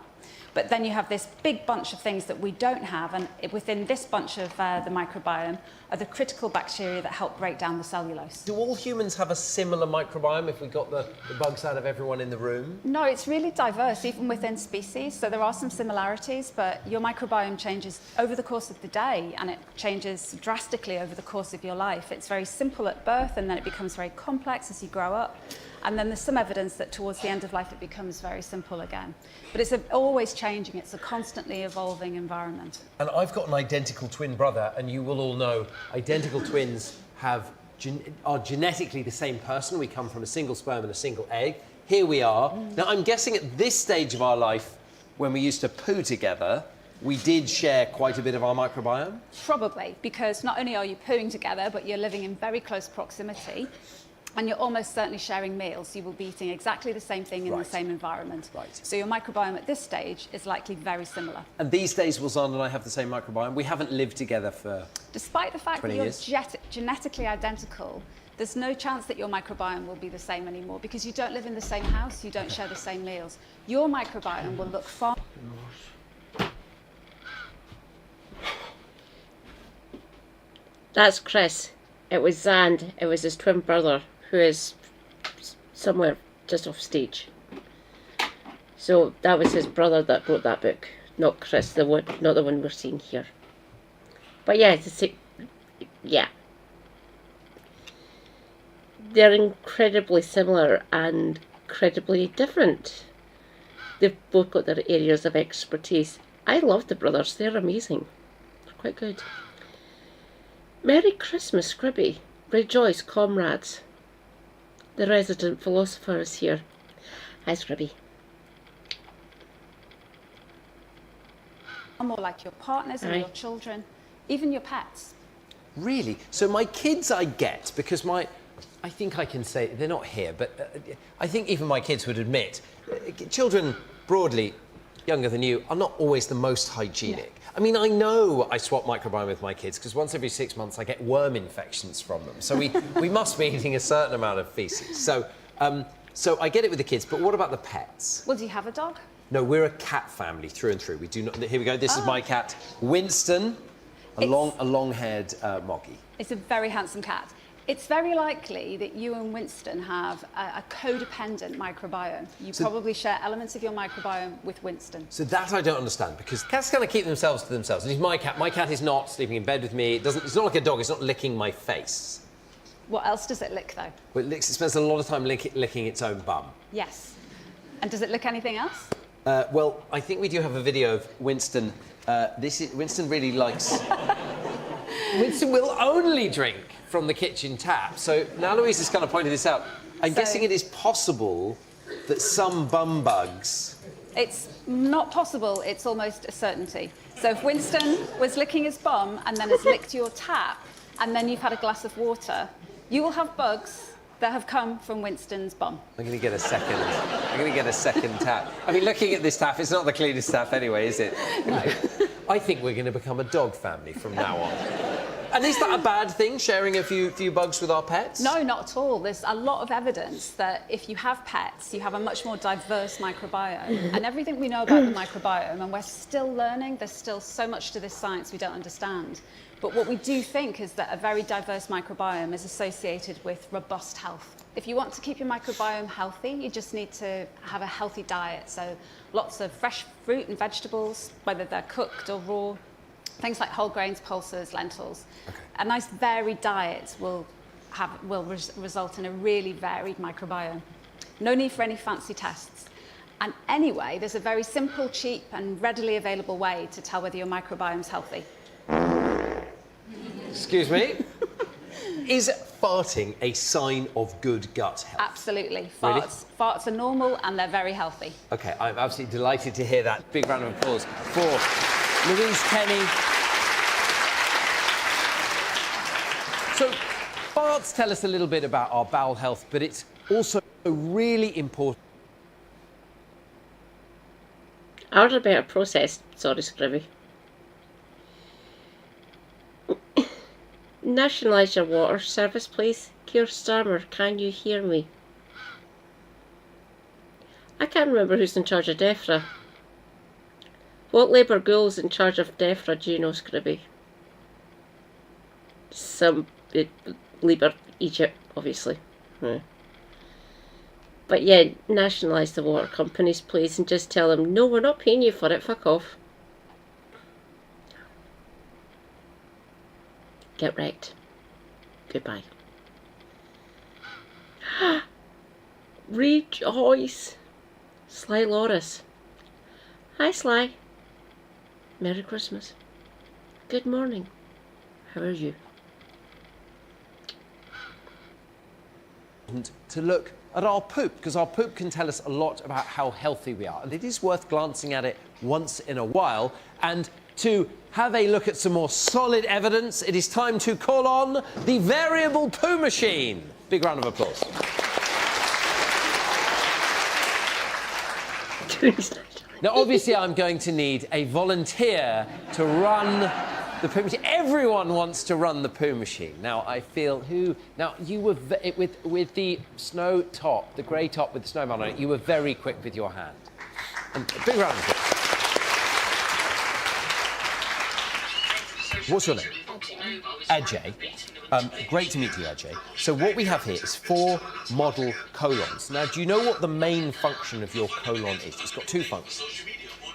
But then you have this big bunch of things that we don't have, and within this bunch of the microbiome are the critical bacteria that help break down the cellulose. Do all humans have a similar microbiome if we got the bugs out of everyone in the room? No, it's really diverse, even within species. So there are some similarities, but your microbiome changes over the course of the day, and it changes drastically over the course of your life. It's very simple at birth, and then it becomes very complex as you grow up. And then there's some evidence that towards the end of life, it becomes very simple again. But it's always changing. It's a constantly evolving environment. And I've got an identical twin brother, and you will all know identical twins are genetically the same person. We come from a single sperm and a single egg. Here we are. Now, I'm guessing at this stage of our life, when we used to poo together, we did share quite a bit of our microbiome? Probably, because not only are you pooing together, but you're living in very close proximity. And you're almost certainly sharing meals. You will be eating exactly the same thing in the same environment. Right. So your microbiome at this stage is likely very similar. And these days, will Zan and I have the same microbiome? We haven't lived together for Despite the fact 20 that years. you're genetically identical, there's no chance that your microbiome will be the same anymore because you don't live in the same house, you don't share the same meals. Your microbiome will look far... That's Chris. It was Zand. It was his twin brother, who is somewhere just off stage. So that was his brother that wrote that book, not Chris, not the one we're seeing here. But yeah, yeah. They're incredibly similar and incredibly different. They've both got their areas of expertise. I love the brothers, they're amazing. They're quite good. Merry Christmas, Scribby. Rejoice, comrades. The resident philosopher is here. Hi, Scribby. More like your partners and your children, even your pets. Really? So my kids I get, because I think I can say, they're not here, but I think even my kids would admit, children broadly, younger than you, are not always the most hygienic. I mean, I know I swap microbiome with my kids because once every 6 months I get worm infections from them. So we must be eating a certain amount of feces. So So I get it with the kids, but what about the pets? Well, do you have a dog? No, we're a cat family through and through. We do not. Here we go. This is my cat, Winston, a long-haired Moggy. It's a very handsome cat. It's very likely that you and Winston have a codependent microbiome. You probably share elements of your microbiome with Winston. So that I don't understand, because cats kind of keep themselves to themselves. And he's my cat. My cat is not sleeping in bed with me. It's not like a dog. It's not licking my face. What else does it lick, though? Well, it spends a lot of time licking its own bum. Yes. And does it lick anything else? Well, I think we do have a video of Winston. Winston really likes... Winston will only drink from the kitchen tap. So now Louise has kind of pointed this out. I'm guessing it is possible that some bum bugs... It's not possible, it's almost a certainty. So if Winston was licking his bum and then has licked your tap, and then you've had a glass of water, you will have bugs that have come from Winston's bum. I'm going to get a second. I'm going to get a second tap. I mean, looking at this tap, it's not the cleanest tap anyway, is it? No. I think we're going to become a dog family from now on. And is that a bad thing, sharing a few bugs with our pets? No, not at all. There's a lot of evidence that if you have pets, you have a much more diverse microbiome. And everything we know about the microbiome, and we're still learning, there's still so much to this science we don't understand. But what we do think is that a very diverse microbiome is associated with robust health. If you want to keep your microbiome healthy, you just need to have a healthy diet. So lots of fresh fruit and vegetables, whether they're cooked or raw. Things like whole grains, pulses, lentils. Okay. A nice varied diet will result in a really varied microbiome. No need for any fancy tests. And anyway, there's a very simple, cheap and readily available way to tell whether your microbiome's healthy. Excuse me? Is farting a sign of good gut health? Absolutely. Really? Farts are normal and they're very healthy. OK, I'm absolutely delighted to hear that. Big round of applause for Louise Kenny. So, farts tell us a little bit about our bowel health, but it's also really important. I ordered a better processed. Sorry, Scribby. Nationalise your water service, please. Keir Starmer, can you hear me? I can't remember who's in charge of DEFRA. What Labour ghoul is in charge of DEFRA, do you know, Scribby? Some Labour Egypt, obviously. Yeah. But yeah, nationalise the water companies, please, and just tell them, no, we're not paying you for it, fuck off. Get wrecked. Goodbye. Rejoice. Sly Loris. Hi, Sly. Merry Christmas. Good morning. How are you? And to look at our poop, because our poop can tell us a lot about how healthy we are, and it is worth glancing at it once in a while. And to have a look at some more solid evidence, it is time to call on the variable poo machine. Big round of applause. Now, obviously, I'm going to need a volunteer to run the poo machine. Everyone wants to run the poo machine. Now, I feel who... Now, you were... with the snow top, the grey top with the snowman on it, you were very quick with your hand. And a big round of applause. What's your name? Ajay. Great to meet you, Ajay. So what we have here is 4 model colons. Now, do you know what the main function of your colon is? It's got 2 functions.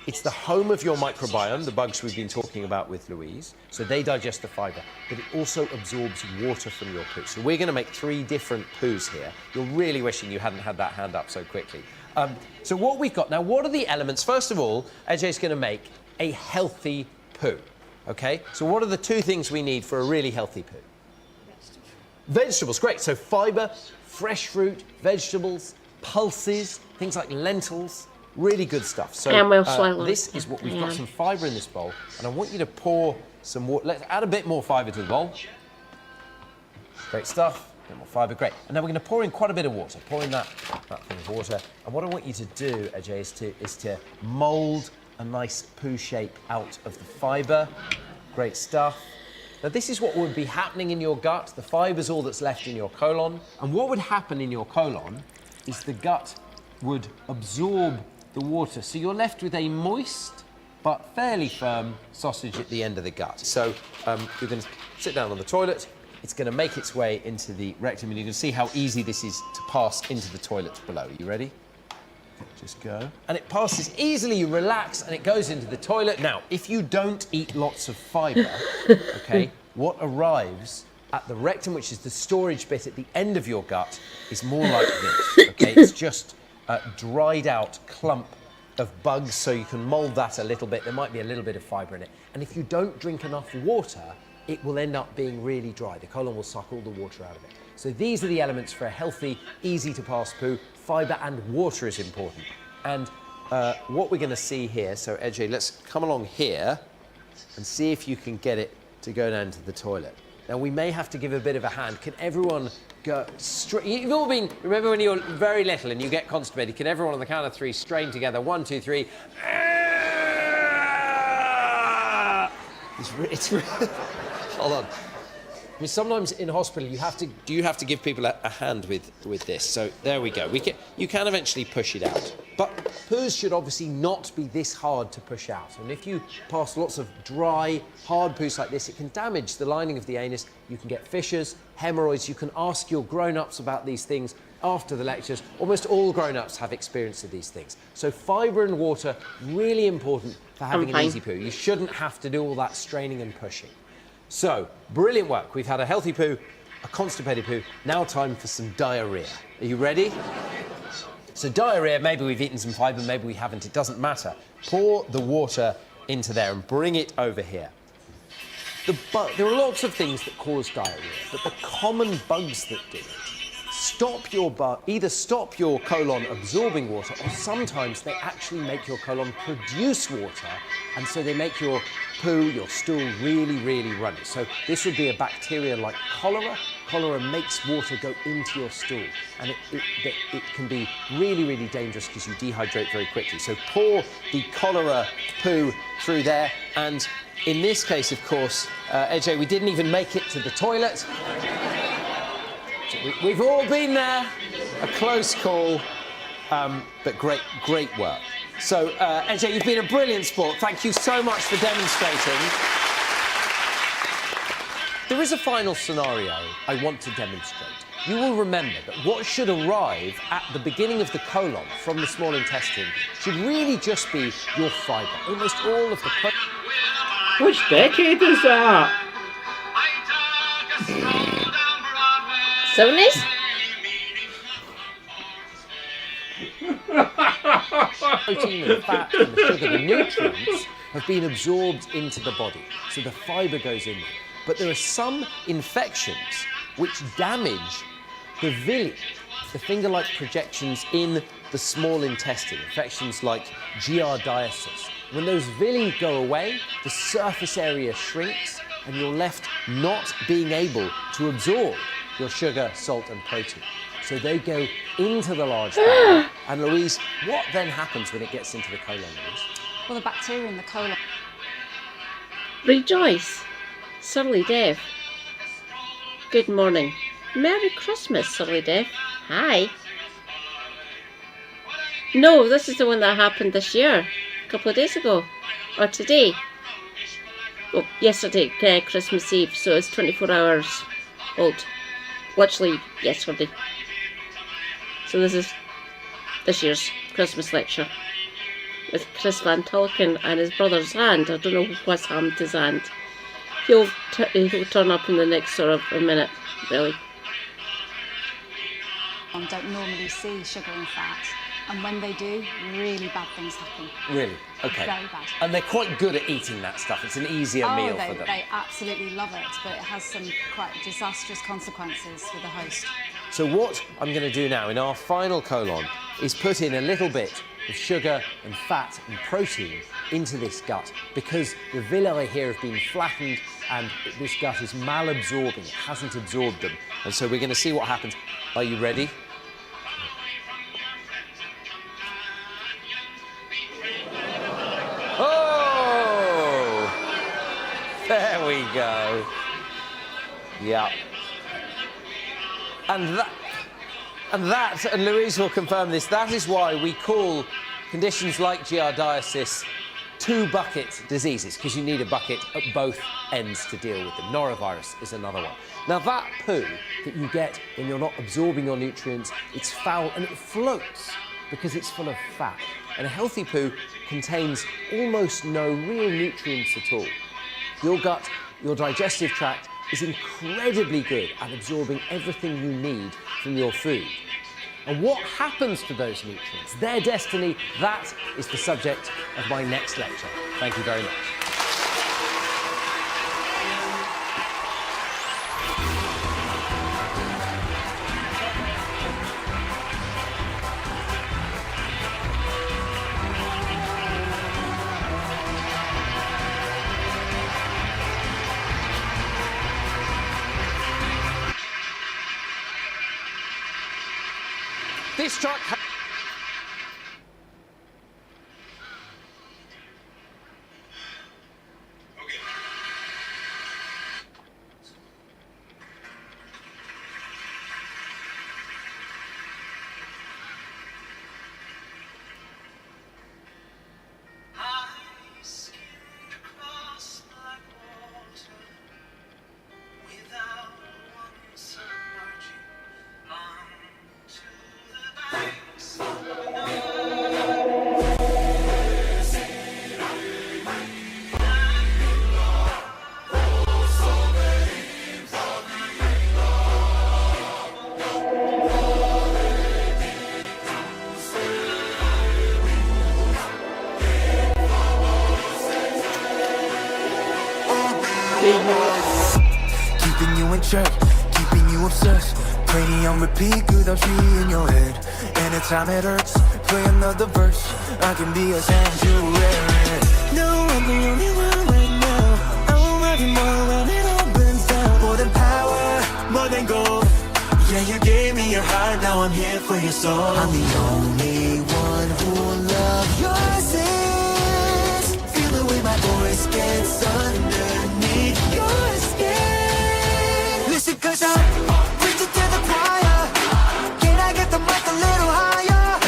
It's the home of your microbiome, the bugs we've been talking about with Louise. So they digest the fibre, but it also absorbs water from your poo. So we're going to make 3 different poos here. You're really wishing you hadn't had that hand up so quickly. So what we've got now, what are the elements? First of all, Ajay's going to make a healthy poo. OK? So what are the 2 things we need for a really healthy poo? Vegetables, great. So fibre, fresh fruit, vegetables, pulses, things like lentils, really good stuff. So this is what we've got, some fibre in this bowl, and I want you to pour some water. Let's add a bit more fibre to the bowl. Great stuff. A bit more fibre, great. And now we're going to pour in quite a bit of water. Pour in that thing of water. And what I want you to do, Ajay, is to mould a nice poo shape out of the fibre. Great stuff. Now, this is what would be happening in your gut. The fibre's all that's left in your colon. And what would happen in your colon is the gut would absorb the water. So you're left with a moist but fairly firm sausage at the end of the gut. So you're going to sit down on the toilet. It's going to make its way into the rectum, and you can see how easy this is to pass into the toilet below. You ready? Just go. And it passes easily, you relax, and it goes into the toilet. Now, if you don't eat lots of fibre, okay, what arrives at the rectum, which is the storage bit at the end of your gut, is more like this, okay? It's just a dried out clump of bugs, so you can mould that a little bit. There might be a little bit of fibre in it. And if you don't drink enough water, it will end up being really dry. The colon will suck all the water out of it. So these are the elements for a healthy, easy to pass poo. Fibre and water is important. And what we're going to see here, so Ej, let's come along here and see if you can get it to go down to the toilet. Now we may have to give a bit of a hand. Can everyone go straight? You've all been, remember when you're very little and you get constipated, can everyone on the count of 3 strain together? 1, 2, 3. It's hold on. I mean, sometimes in hospital you have to give people a hand with this. So there we go. You can eventually push it out. But poos should obviously not be this hard to push out. And if you pass lots of dry, hard poos like this, it can damage the lining of the anus. You can get fissures, hemorrhoids. You can ask your grown-ups about these things after the lectures. Almost all grown-ups have experience of these things. So fibre and water, really important for having an easy poo. You shouldn't have to do all that straining and pushing. So, brilliant work. We've had a healthy poo, a constipated poo. Now time for some diarrhea. Are you ready? So diarrhea, maybe we've eaten some fibre, maybe we haven't. It doesn't matter. Pour the water into there and bring it over here. There are lots of things that cause diarrhea, but the common bugs that do it either stop your colon absorbing water, or sometimes they actually make your colon produce water, and so they make your poo, your stool, really, really runny. So this would be a bacteria like cholera. Cholera makes water go into your stool, and it can be really, really dangerous because you dehydrate very quickly. So pour the cholera poo through there, and in this case, of course, Ej, we didn't even make it to the toilet. We've all been there, a close call, but great work. So, Ej, you've been a brilliant sport. Thank you so much for demonstrating. There is a final scenario I want to demonstrate. You will remember that what should arrive at the beginning of the colon from the small intestine should really just be your fibre. Almost all of the... Which decade is that? 70s? Protein and fat and the sugar, the nutrients, have been absorbed into the body, so the fibre goes in there. But there are some infections which damage the villi, the finger-like projections in the small intestine, infections like giardiasis. When those villi go away, the surface area shrinks and you're left not being able to absorb your sugar, salt and protein. So they go into the large bowel. And Louise, what then happens when it gets into the colon, Louise? Well, the bacteria in the colon... Rejoice, Surly Dev. Good morning. Merry Christmas, Surly Dev. Hi. No, this is the one that happened this year, a couple of days ago, or today. Oh, yesterday, Christmas Eve, so it's 24 hours old. Literally yesterday. So this is this year's Christmas lecture with Chris Van Tulken and his brother Zand. I don't know what's happened to Zand. He'll turn up in the next sort of a minute, really. Don't normally see sugar and fat, and when they do, really bad things happen. Really? Okay. Very bad. And they're quite good at eating that stuff. It's an easier meal for them. They absolutely love it, but it has some quite disastrous consequences for the host. So what I'm going to do now in our final colon is put in a little bit of sugar and fat and protein into this gut, because the villi here have been flattened and this gut is malabsorbing. It hasn't absorbed them. And so we're going to see what happens. Are you ready? Oh! There we go. Yeah. And And that, and Louise will confirm this, that is why we call conditions like giardiasis two-bucket diseases, because you need a bucket at both ends to deal with them. Norovirus is another one. Now, that poo that you get when you're not absorbing your nutrients, it's foul and it floats because it's full of fat. And a healthy poo contains almost no real nutrients at all. Your gut, your digestive tract, is incredibly good at absorbing everything you need from your food. And what happens to those nutrients, their destiny, that is the subject of my next lecture. Thank you very much. This truck. Keeping you in check, keeping you obsessed. Playing on repeat, without she in your head. Anytime it hurts, play another verse. I can be a sanctuary. No, I'm the only one right now. I won't love you more when it all burns down. More than power, more than gold. Yeah, you gave me your heart, now I'm here for your soul. I'm the only one who will love your sins. Feel the way my voice gets underneath your skin. Listen, 'cause I'm preaching to the choir. Can I get the mic a little higher?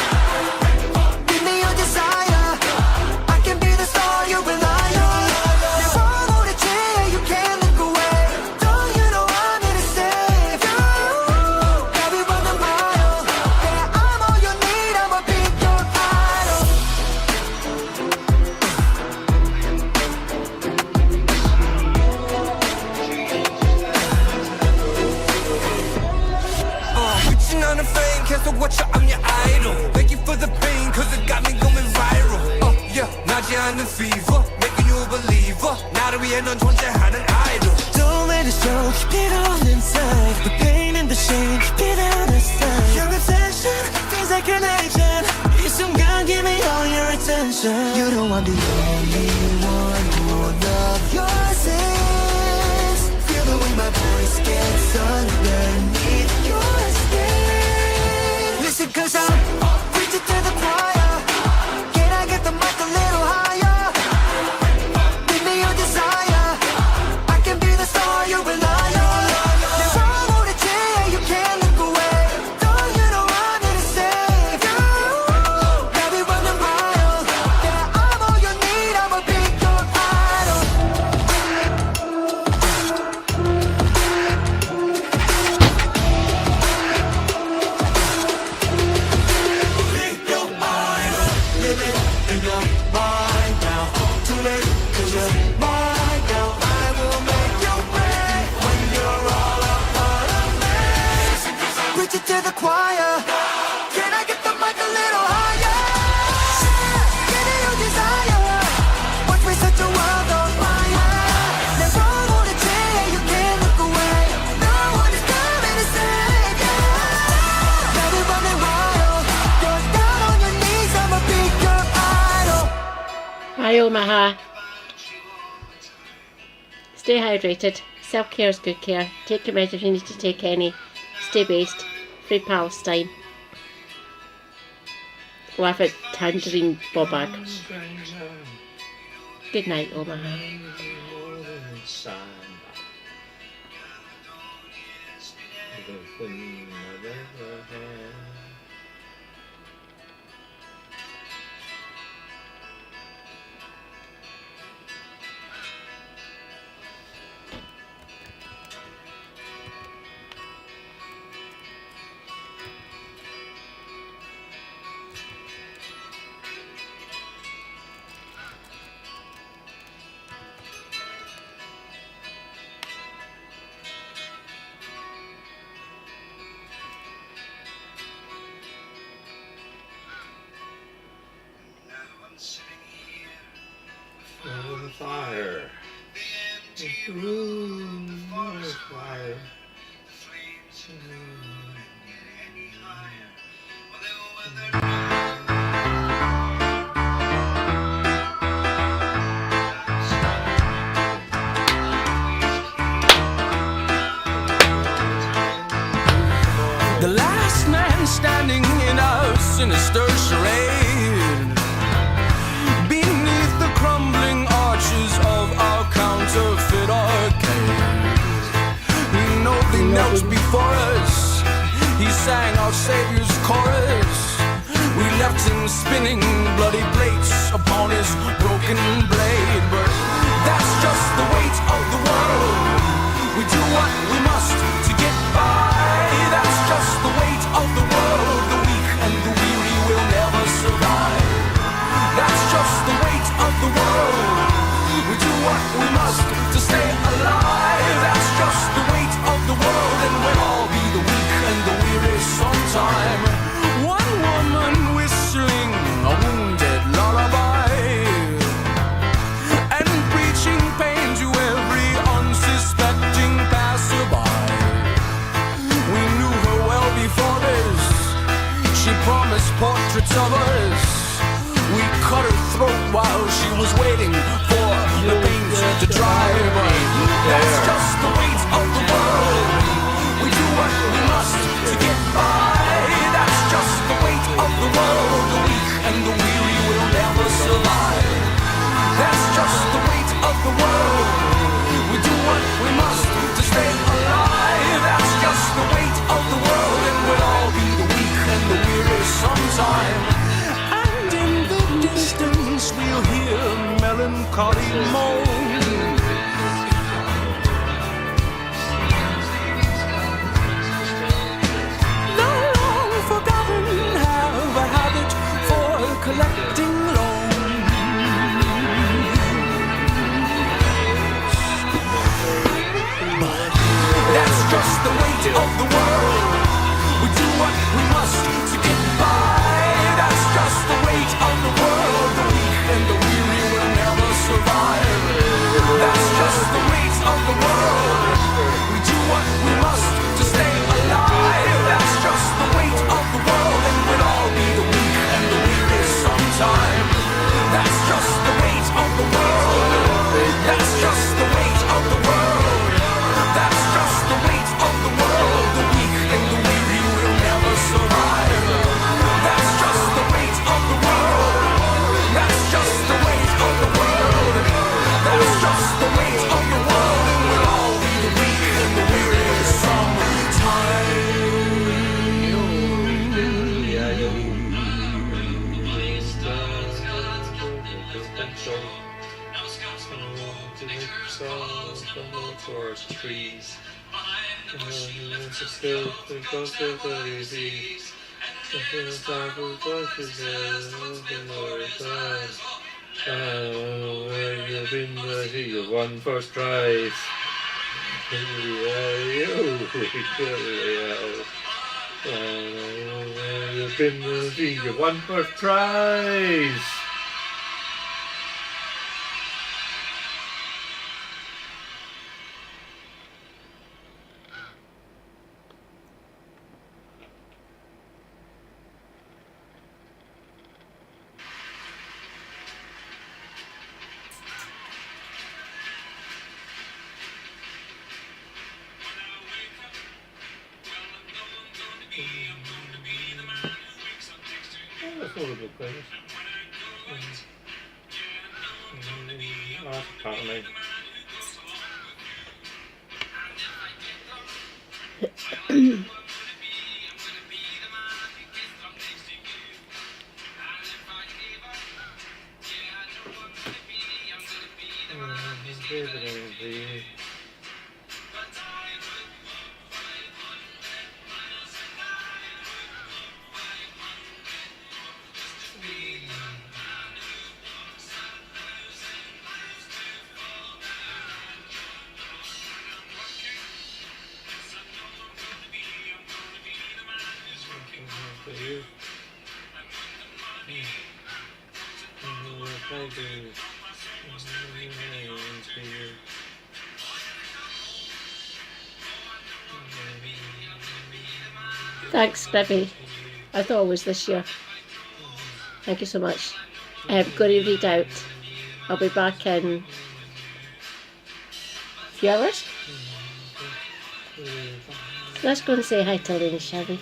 Give me your desire. I can be the star you rely on. Never hold a chair, you can't look away. Don't you know I'm here to save you? Got me run the mile. Yeah, I'm all you need, I'ma be your idol. Reaching on the fame, cancel what you, I'm your idol. Thank you for the pain, 'cause it got me going viral. Yeah, 나지 않는 fever, making you a believer. 나를 위해 넌 존재하는 idol. Don't let it show, keep it all inside. The pain and the shame, keep it out of sight. Your obsession feels like an agent. 이 순간, give me all your attention. You know I'm the only one who will love your sins. Feel the way my voice gets underneath your skin. Listen, 'cause I'm preaching to the choir. Can I get the mic a little higher? Give me your desire. I can be the star you rely on. Never hold a chair, you can't look away. Don't you know I'm here to save you? Got me running wild. Yeah, I'm all you need, I'ma be your idol. To the choir. Can I get the mic a little higher? Give me your desire. Watch me set your world on fire. Never hold a chair, you can't look away. No one is coming to save you. Now we're running wild. You're down on your knees, I'ma be your idol. Hi Omaha. Stay hydrated. Self-care is good care. Take your meds if you need to take any. Stay based. Free Palestine. Laugh at Tangerine Bobag. Good night, Omaha. Everything I've ever had. fire. The room on fire. The last man standing in a sinister charade beneath the crumbling arches of our counterfeit arcade. Nobody knelt before us. He sang our Savior's chorus. We left him spinning bloody plates upon his broken blade. But that's just the weight of the world. We do what we must to get by. That's just the weight of the world. The weak and the weary will never survive. That's just the weight of the world. We do what we must to stay alive. That's just the weight of the world. And we'll all be the weak and the weary sometime. One woman whistling a wounded lullaby and preaching pain to every unsuspecting passerby. We knew her well before this. She promised portraits of us. We cut her throat while she was waiting for the paint to dry. But that's just the weight of the world. We do what we must to get by. That's just the weight of the world. The weak and the weary will never survive. That's just the weight of the world. We do what we must to stay alive. That's just the weight of the world. And we'll all be the weak and the weary sometime. And in the distance we'll hear melancholy moan. The long forgotten have a habit for collecting loans. But that's just the weight of the world. We do what we must to get by. That's just the weight of the world. The weak and the weary will never survive. That's just the weight of the world. We do what we must to stay alive. That's just the weight of the world. And we'll all be the weak and the weary sometime. That's just the weight of the world. That's just the weight of the world. That's just the weight of the world. The weak and the weary will never survive. That's just the weight of the world. That's just the weight of the world. That's just the weight of the world. And we'll all be the weak and the weary trees. Still, because of the disease. Where you been? You won first prize. Where you been? You won first prize. That's all a bit famous. That's part of me. Thanks, Debbie. I thought it was this year. Thank you so much. I'm going to read out. I'll be back in a few hours. Let's go and say hi to Lenny, shall we?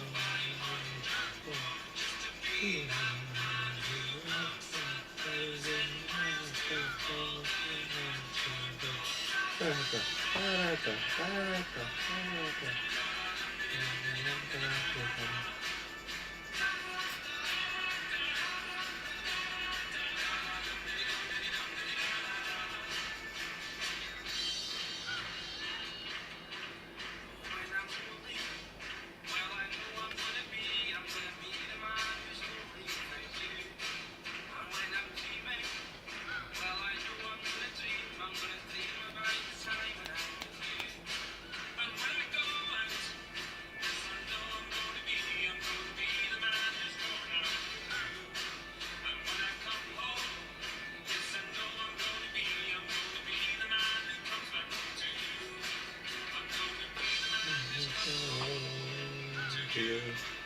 Cheers.